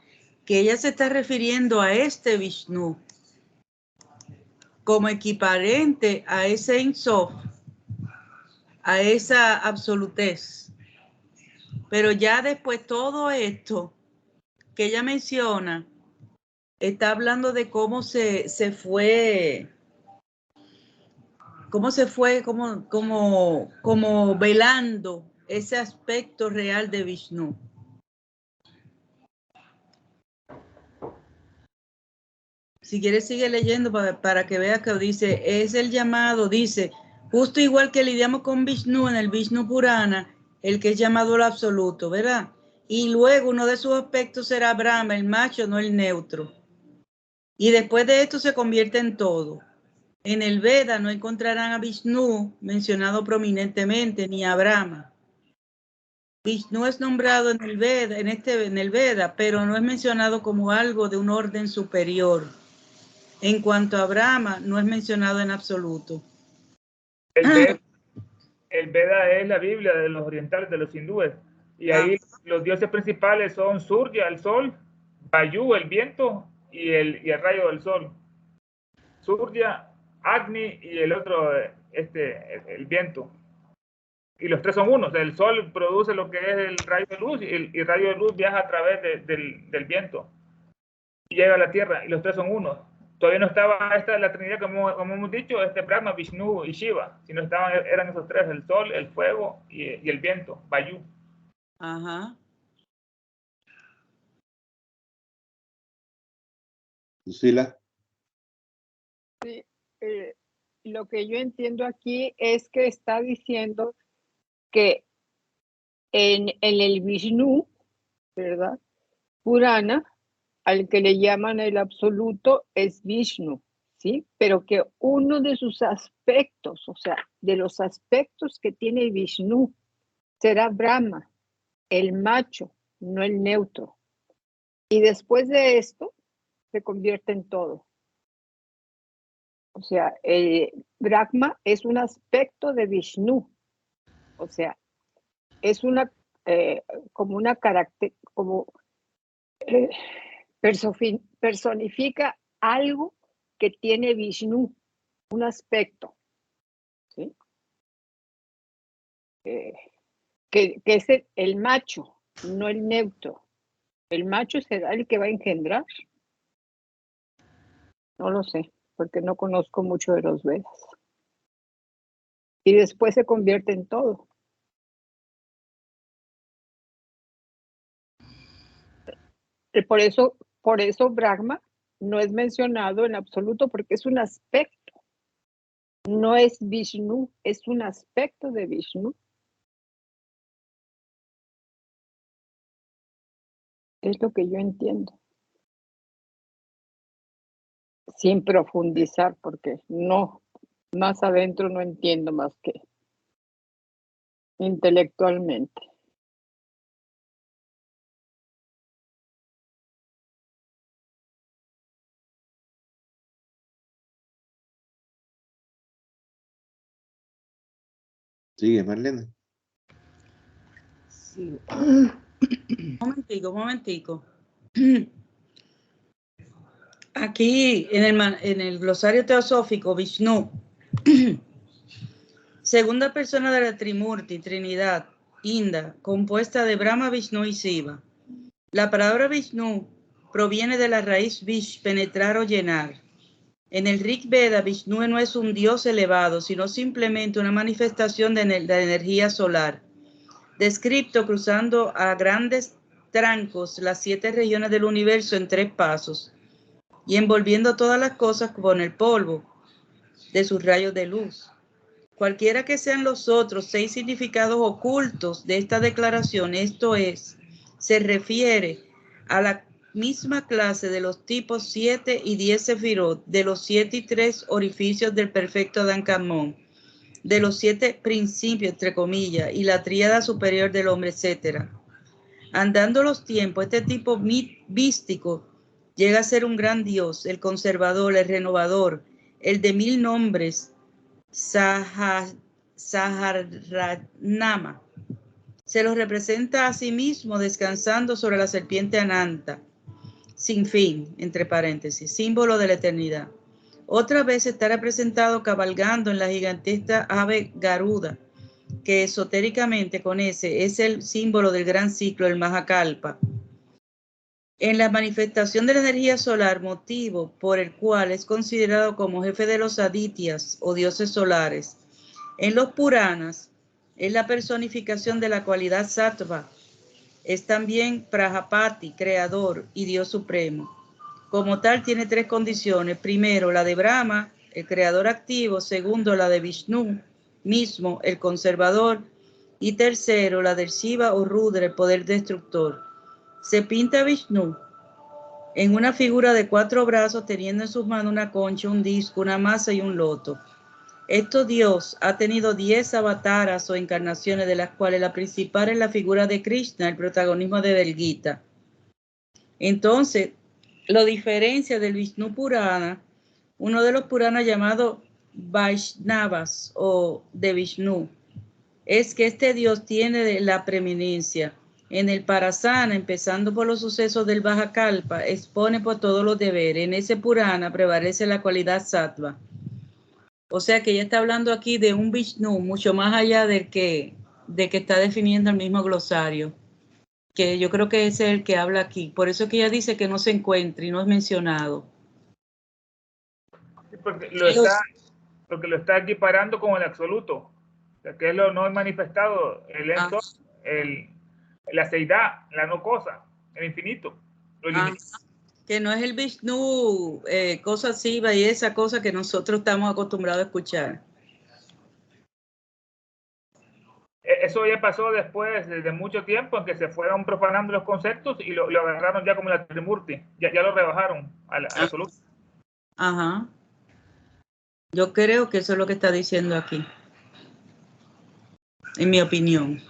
S2: que ella se está refiriendo a este Vishnu como equivalente a ese Ein Sof, a esa absolutez. Pero ya después todo esto que ella menciona está hablando de cómo se fue como velando ese aspecto real de Vishnu. Si quieres sigue leyendo para que veas que dice, es el llamado, dice, justo igual que lidiamos con Vishnu en el Vishnu Purana, el que es llamado el absoluto, ¿verdad? Y luego uno de sus aspectos será Brahma, el macho, no el neutro. Y después de esto se convierte en todo. En el Veda no encontrarán a Vishnu mencionado prominentemente, ni a Brahma. Vishnu es nombrado en el Veda, pero no es mencionado como algo de un orden superior. En cuanto a Brahma, no es mencionado en absoluto.
S5: El Veda es la Biblia de los orientales, de los hindúes. Y ahí los dioses principales son Surya, el sol, Vayu, el viento, y el rayo del sol. Surya, Agni y el otro, el viento. Y los tres son unos. El sol produce lo que es el rayo de luz y el rayo de luz viaja a través del viento y llega a la tierra, y los tres son unos. Todavía no estaba la Trinidad, como hemos dicho, Brahma, Vishnu y Shiva, sino eran esos tres, el sol, el fuego y el viento, Vayu.
S2: Ajá.
S4: Lucila.
S6: Sí, lo que yo entiendo aquí es que está diciendo que en el Vishnu, ¿verdad? Purana, al que le llaman el absoluto es Vishnu, ¿sí? Pero que uno de sus aspectos, o sea, de los aspectos que tiene Vishnu, será Brahma, el macho, no el neutro. Y después de esto, se convierte en todo. O sea, Brahma es un aspecto de Vishnu. O sea, es como una carácter, como personifica algo que tiene Vishnu, un aspecto, ¿sí? Que es el macho, no el neutro. El macho será el que va a engendrar. No lo sé, porque no conozco mucho de los Vedas. Y después se convierte en todo. Por eso Brahma no es mencionado en absoluto, porque es un aspecto. No es Vishnu, es un aspecto de Vishnu. Es lo que yo entiendo. Sin profundizar, porque no, más adentro no entiendo más que intelectualmente.
S4: Sigue, Marlene.
S3: Sí.
S2: Un momentico. Aquí en el glosario teosófico, Vishnu Segunda persona de la Trimurti, Trinidad, Inda, compuesta de Brahma, Vishnu y Shiva. La palabra Vishnu proviene de la raíz Vish, penetrar o llenar. En el Rig Veda, Vishnu no es un dios elevado, sino simplemente una manifestación de la energía solar, descrito cruzando a grandes trancos las 7 regiones del universo en 3 pasos y envolviendo todas las cosas con el polvo de sus rayos de luz. Cualquiera que sean los otros 6 significados ocultos de esta declaración, esto es, se refiere a la misma clase de los tipos 7 y 10 sefirot, de los 7 y 3 orificios del perfecto Adán Kadmon, de los 7 principios, entre comillas, y la tríada superior del hombre, etc. Andando los tiempos, este tipo místico llega a ser un gran dios, el conservador, el renovador, el de 1000 nombres, Saharanama. Se lo representa a sí mismo descansando sobre la serpiente Ananta, sin fin, entre paréntesis, símbolo de la eternidad. Otra vez está representado cabalgando en la gigantesca ave Garuda, que esotéricamente con ese es el símbolo del gran ciclo, el Mahakalpa. En la manifestación de la energía solar, motivo por el cual es considerado como jefe de los Adityas o dioses solares. En los Puranas es la personificación de la cualidad Sattva. Es también Prajapati, creador y Dios supremo. Como tal, tiene 3 condiciones. Primero, la de Brahma, el creador activo. Segundo, la de Vishnu mismo, el conservador. Y tercero, la del Shiva o Rudra, el poder destructor. Se pinta a Vishnu en una figura de 4 brazos, teniendo en sus manos una concha, un disco, una masa y un loto. Este Dios ha tenido 10 avataras o encarnaciones, de las cuales la principal es la figura de Krishna, el protagonismo de Bhagavad Gita. Entonces, lo diferencia del Vishnu Purana, uno de los Puranas llamado Vaishnavas o de Vishnu, es que este Dios tiene la preeminencia. En el Parasana, empezando por los sucesos del Mahakalpa, expone por todos los deberes. En ese Purana prevalece la cualidad Sattva. O sea que ella está hablando aquí de un Vishnu mucho más allá de que está definiendo el mismo glosario, que yo creo que ese es el que habla aquí. Por eso que ella dice que no se encuentra y no es mencionado.
S5: Sí, porque lo está equiparando con el absoluto, o sea, que es lo no manifestado, el entorno, la seidad, la no cosa, el infinito, lo ilimitado.
S2: Que no es el Vishnu, cosa Shiva y esa cosa que nosotros estamos acostumbrados a escuchar.
S5: Eso ya pasó después de mucho tiempo en que se fueron profanando los conceptos y lo agarraron ya como la Trimurti, ya lo rebajaron al absoluto.
S2: Ajá. Yo creo que eso es lo que está diciendo aquí, en mi opinión.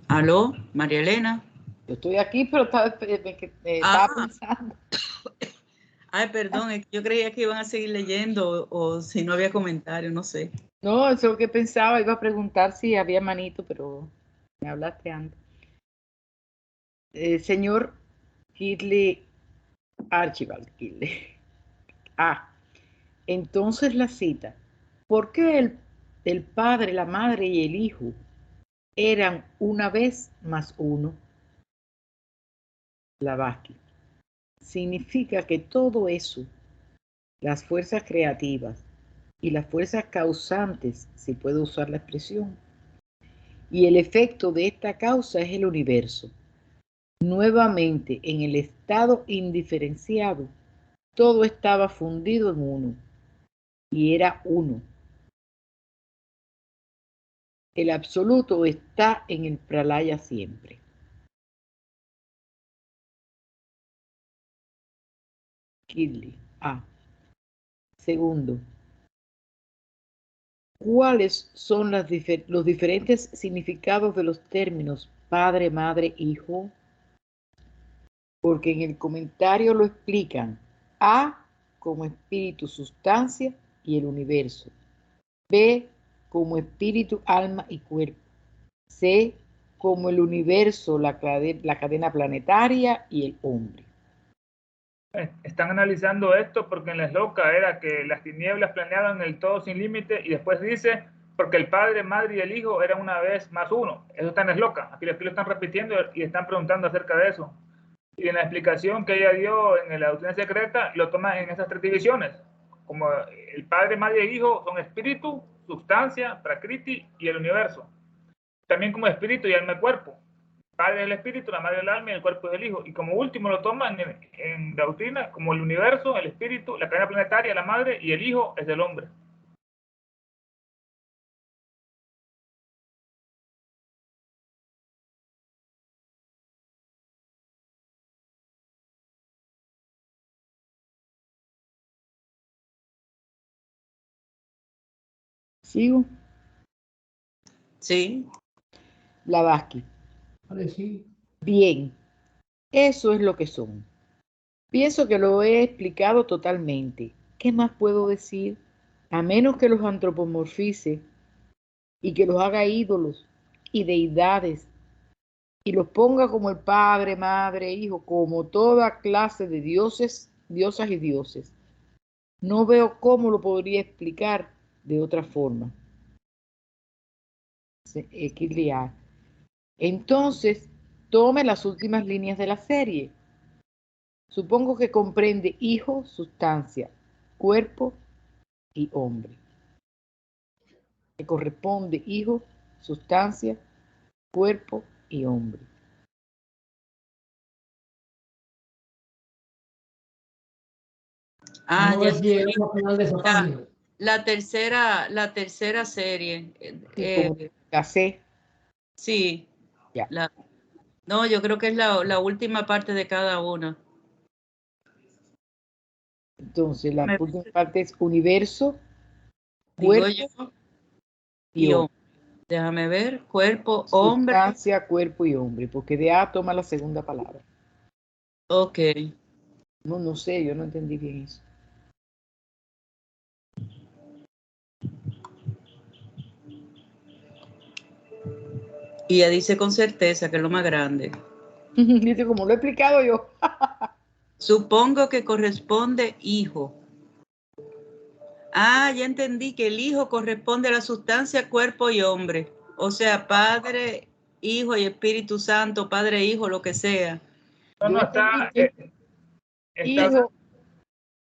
S2: ¿Aló, María Elena?
S3: Yo estoy aquí, pero estaba pensando.
S2: Ay, perdón, es que yo creía que iban a seguir leyendo o si no había comentario, no sé.
S3: No, eso es lo que pensaba. Iba a preguntar si había manito, pero me hablaste antes. Señor Kirley, Archibald Kirley. Entonces la cita. ¿Por qué el padre, la madre y el hijo eran una vez más uno? Blavatsky. Significa que todo eso, las fuerzas creativas y las fuerzas causantes, si puede usar la expresión, y el efecto de esta causa es el universo. Nuevamente, en el estado indiferenciado, todo estaba fundido en uno, y era uno. El absoluto está en el pralaya siempre. Kirley. Segundo, ¿cuáles son los diferentes significados de los términos padre, madre, hijo? Porque en el comentario lo explican. A como espíritu, sustancia y el universo. B como espíritu, alma y cuerpo. C como el universo, la cadena planetaria y el hombre.
S5: Están analizando esto porque en la Esloca era que las tinieblas planeaban el todo sin límite y después dice porque el Padre, Madre y el Hijo eran una vez más uno. Eso está en la Esloca. Aquí lo están repitiendo y están preguntando acerca de eso. Y en la explicación que ella dio en la doctrina secreta, lo toma en esas tres divisiones. Como el Padre, Madre y el Hijo son espíritu, sustancia, prakriti y el universo. También como espíritu y alma y cuerpo. Padre es el espíritu, la madre es el alma y el cuerpo es el hijo. Y como último lo toman en la doctrina como el universo, el espíritu, la cadena planetaria, la madre y el hijo es el hombre.
S3: ¿Sigo?
S2: Sí.
S3: Blavatsky.
S1: Vale, sí.
S3: Bien, eso es lo que son. Pienso que lo he explicado totalmente. ¿Qué más puedo decir? A menos que los antropomorfice y que los haga ídolos y deidades y los ponga como el padre, madre, hijo, como toda clase de dioses, diosas y dioses. No veo cómo lo podría explicar de otra forma. Entonces, tome las últimas líneas de la serie. Supongo que comprende hijo, sustancia, cuerpo y hombre. Que corresponde hijo, sustancia, cuerpo y hombre.
S2: Ah,
S1: Vamos a
S2: ya
S1: ver si llegamos al final de esa página.
S2: la tercera serie.
S3: Sí, como la C.
S2: Sí.
S3: Ya.
S2: No, yo creo que es la última parte de cada una.
S3: Entonces, la última parte es universo,
S2: Digo
S3: cuerpo
S2: yo,
S3: y hombre.
S2: Déjame ver, cuerpo, hombre.
S3: Sustancia, cuerpo y hombre, porque de A toma la segunda palabra.
S2: Ok.
S3: No sé, yo no entendí bien eso.
S2: Y ella dice con certeza que es lo más grande.
S3: Dice, como lo he explicado yo.
S2: Supongo que corresponde hijo. Ah, ya entendí que el hijo corresponde a la sustancia, cuerpo y hombre. O sea, Padre, Hijo y Espíritu Santo, Padre, Hijo, lo que sea.
S5: No, está
S3: Hijo,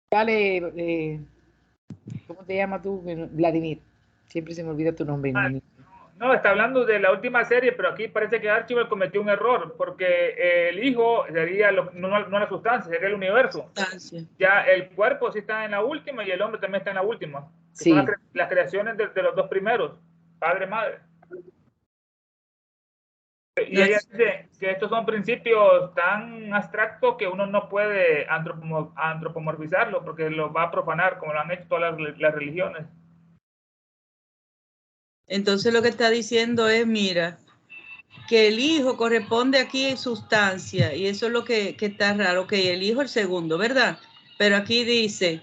S3: dale, ¿cómo te llamas tú? Vladimir. Siempre se me olvida tu nombre.
S5: no, está hablando de la última serie, pero aquí parece que Archibald cometió un error, porque el hijo sería no la sustancia, sería el universo.
S2: Sustancia.
S5: Ya el cuerpo sí está en la última y el hombre también está en la última. Que
S3: Sí.
S5: son las creaciones de los dos primeros, padre, madre. Y ella dice que estos son principios tan abstractos que uno no puede antropomorfizarlo porque lo va a profanar, como lo han hecho todas las religiones.
S2: Entonces lo que está diciendo es, mira, que el hijo corresponde aquí en sustancia, y eso es lo que está raro, que el hijo el segundo, ¿verdad? Pero aquí dice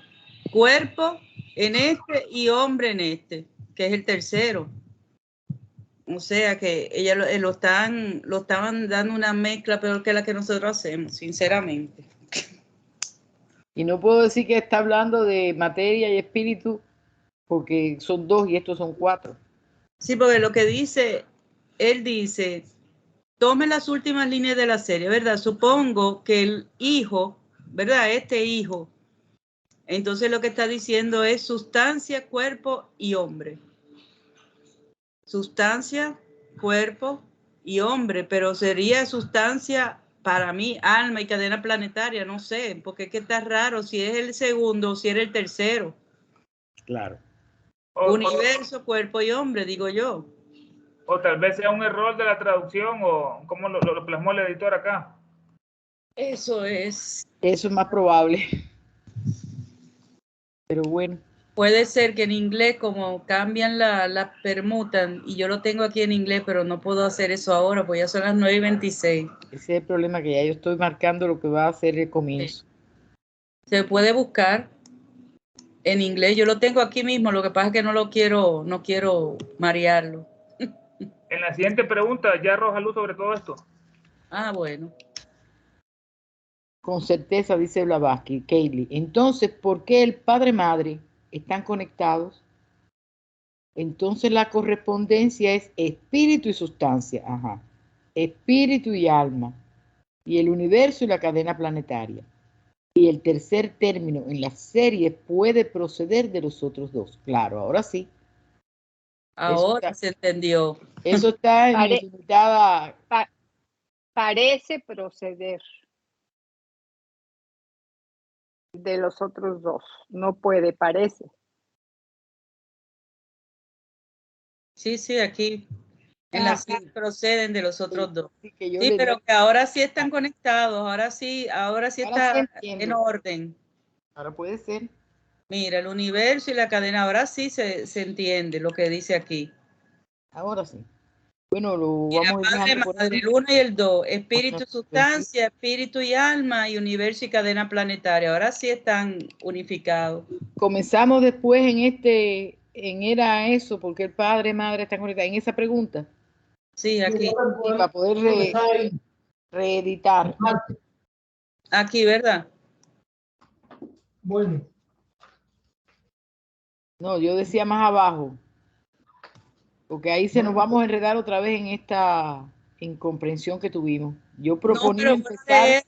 S2: cuerpo en este y hombre en este, que es el tercero. O sea que ella lo estaban dando una mezcla peor que la que nosotros hacemos, sinceramente.
S3: Y no puedo decir que está hablando de materia y espíritu, porque son dos y estos son cuatro.
S2: Sí, porque lo que dice, él dice, tome las últimas líneas de la serie, ¿verdad? Supongo que el hijo, ¿verdad? Este hijo, entonces lo que está diciendo es sustancia, cuerpo y hombre. Sustancia, cuerpo y hombre, pero sería sustancia para mí, alma y cadena planetaria, no sé, porque es que está raro si es el segundo o si era el tercero.
S3: Claro.
S2: Universo, cuerpo y hombre, digo yo.
S5: O tal vez sea un error de la traducción o como lo plasmó el editor acá.
S2: Eso es.
S3: Eso es más probable. Pero bueno.
S2: Puede ser que en inglés, como cambian la permutan, y yo lo tengo aquí en inglés, pero no puedo hacer eso ahora, pues ya son las 9:26.
S3: Ese es el problema, que ya yo estoy marcando lo que va a ser el comienzo.
S2: Se puede buscar En inglés, yo lo tengo aquí mismo, lo que pasa es que no quiero marearlo.
S5: En la siguiente pregunta ya arroja luz sobre todo esto.
S2: Ah, bueno.
S3: Con certeza, dice Blavatsky, Kaylee. Entonces, ¿por qué el padre y madre están conectados? Entonces la correspondencia es espíritu y sustancia. Ajá. Espíritu y alma. Y el universo y la cadena planetaria. Y el tercer término en la serie puede proceder de los otros dos. Claro, ahora sí.
S2: Ahora se entendió.
S3: Eso está en ilimitada.
S6: Parece proceder de los otros dos. No puede, parece.
S2: Sí, aquí en la serie proceden de los otros dos.
S3: Sí, que yo
S2: Sí,
S3: le
S2: pero
S3: di.
S2: que ahora sí están conectados, ahora sí está
S3: entiendo.
S2: en orden.
S3: Ahora puede ser.
S2: Mira, el universo y la cadena, ahora sí se entiende lo que dice aquí.
S3: Ahora sí. Bueno, lo
S2: Mira,
S3: vamos a ir
S2: padre,
S3: dejando por
S2: madre,
S3: ahí.
S2: el 1 y el 2, espíritu y
S3: Bueno,
S2: sustancia, espíritu y alma, y universo y cadena planetaria. Ahora sí están unificados.
S3: comenzamos después era eso, porque el padre y madre están conectados en esa pregunta.
S2: Sí, aquí.
S3: Y para poder reeditar.
S2: Aquí, ¿verdad?
S1: Bueno,
S3: No, yo decía más abajo, porque ahí nos vamos a enredar otra vez en esta incomprensión que tuvimos. Yo
S2: No,
S3: proponía
S2: pero
S3: empezar.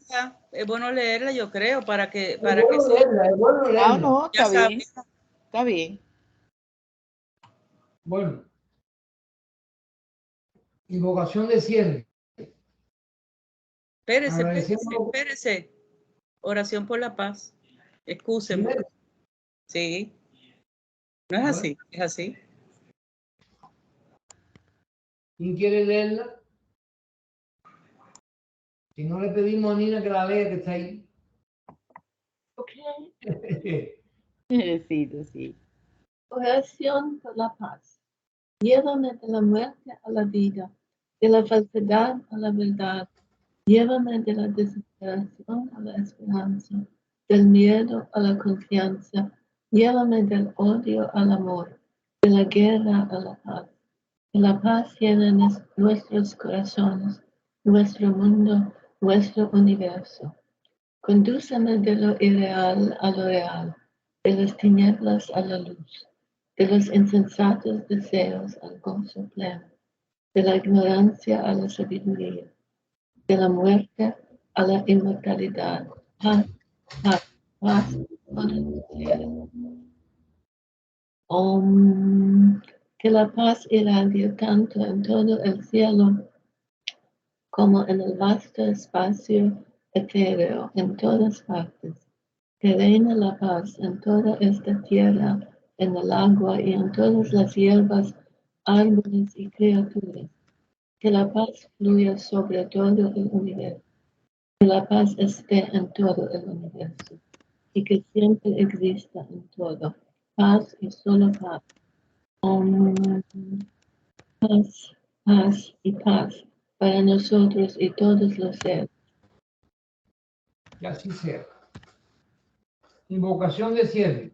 S2: es bueno leerla, yo creo, para que
S1: es bueno leerla, es bueno
S3: Ah,
S1: leerla.
S3: no,
S2: ya
S3: está bien,
S2: sabes.
S3: está bien.
S1: Bueno, invocación de cierre.
S2: Espérese. Oración por la paz. Excúsenme.
S1: Primero,
S2: Sí. No es así, es así.
S1: ¿quién quiere leerla? Si no, le pedimos a Nina que la lea, que está ahí.
S7: Ok.
S3: Necesito, sí.
S7: Oración por la paz. Llévame de la muerte a la vida, de la falsedad a la verdad. Llévame de la desesperación a la esperanza, del miedo a la confianza. Llévame del odio al amor, de la guerra a la paz. Que la paz llene nuestros corazones, nuestro mundo, nuestro universo. Condúceme de lo irreal a lo real, de las tinieblas a la luz, de los insensatos deseos al gozo pleno, de la ignorancia a la sabiduría, de la muerte a la inmortalidad. Paz, paz, paz por el cielo. Que la paz irradie tanto en todo el cielo como en el vasto espacio etéreo en todas partes. Que reine la paz en toda esta tierra, en el agua y en todas las hierbas, árboles y criaturas. Que la paz fluya sobre todo el universo. Que la paz esté en todo el universo. Y que siempre exista en todo. Paz y solo paz. Paz, paz y paz para nosotros y todos los seres.
S1: Que así sea. Invocación de cierre.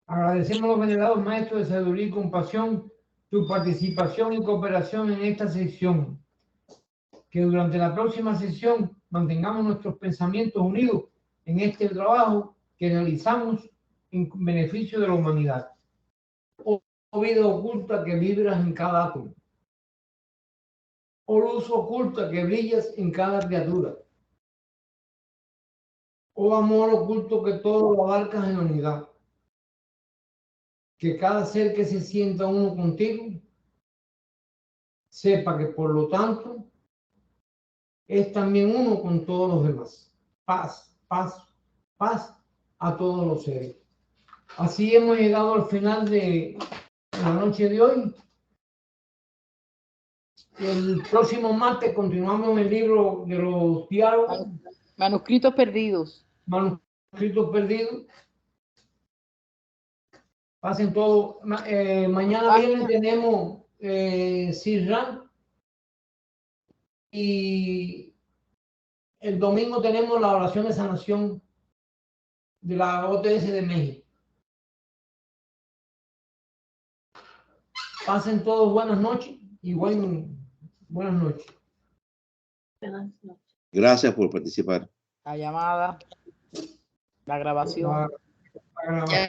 S1: Agradecemos a los venerados maestros de sabiduría y compasión su participación y cooperación en esta sesión. Que durante la próxima sesión mantengamos nuestros pensamientos unidos en este trabajo que realizamos en beneficio de la humanidad. Oh vida oculta que vibras en cada átomo. Oh luz oculta que brillas en cada criatura. Oh amor oculto que todo lo abarcas en la unidad. Que cada ser que se sienta uno contigo sepa que por lo tanto es también uno con todos los demás. Paz, paz, paz a todos los seres. Así hemos llegado al final de la noche de hoy. El próximo martes continuamos en el libro de los diálogos.
S3: Manuscritos perdidos.
S1: Manuscritos perdidos. Pasen todo. Mañana viernes tenemos Sirran. Y el domingo tenemos la oración de sanación de la OTS de México. Pasen todos buenas noches y buenas noches.
S7: Buenas noches.
S4: Gracias por participar.
S3: La llamada, la grabación.
S1: La grabación.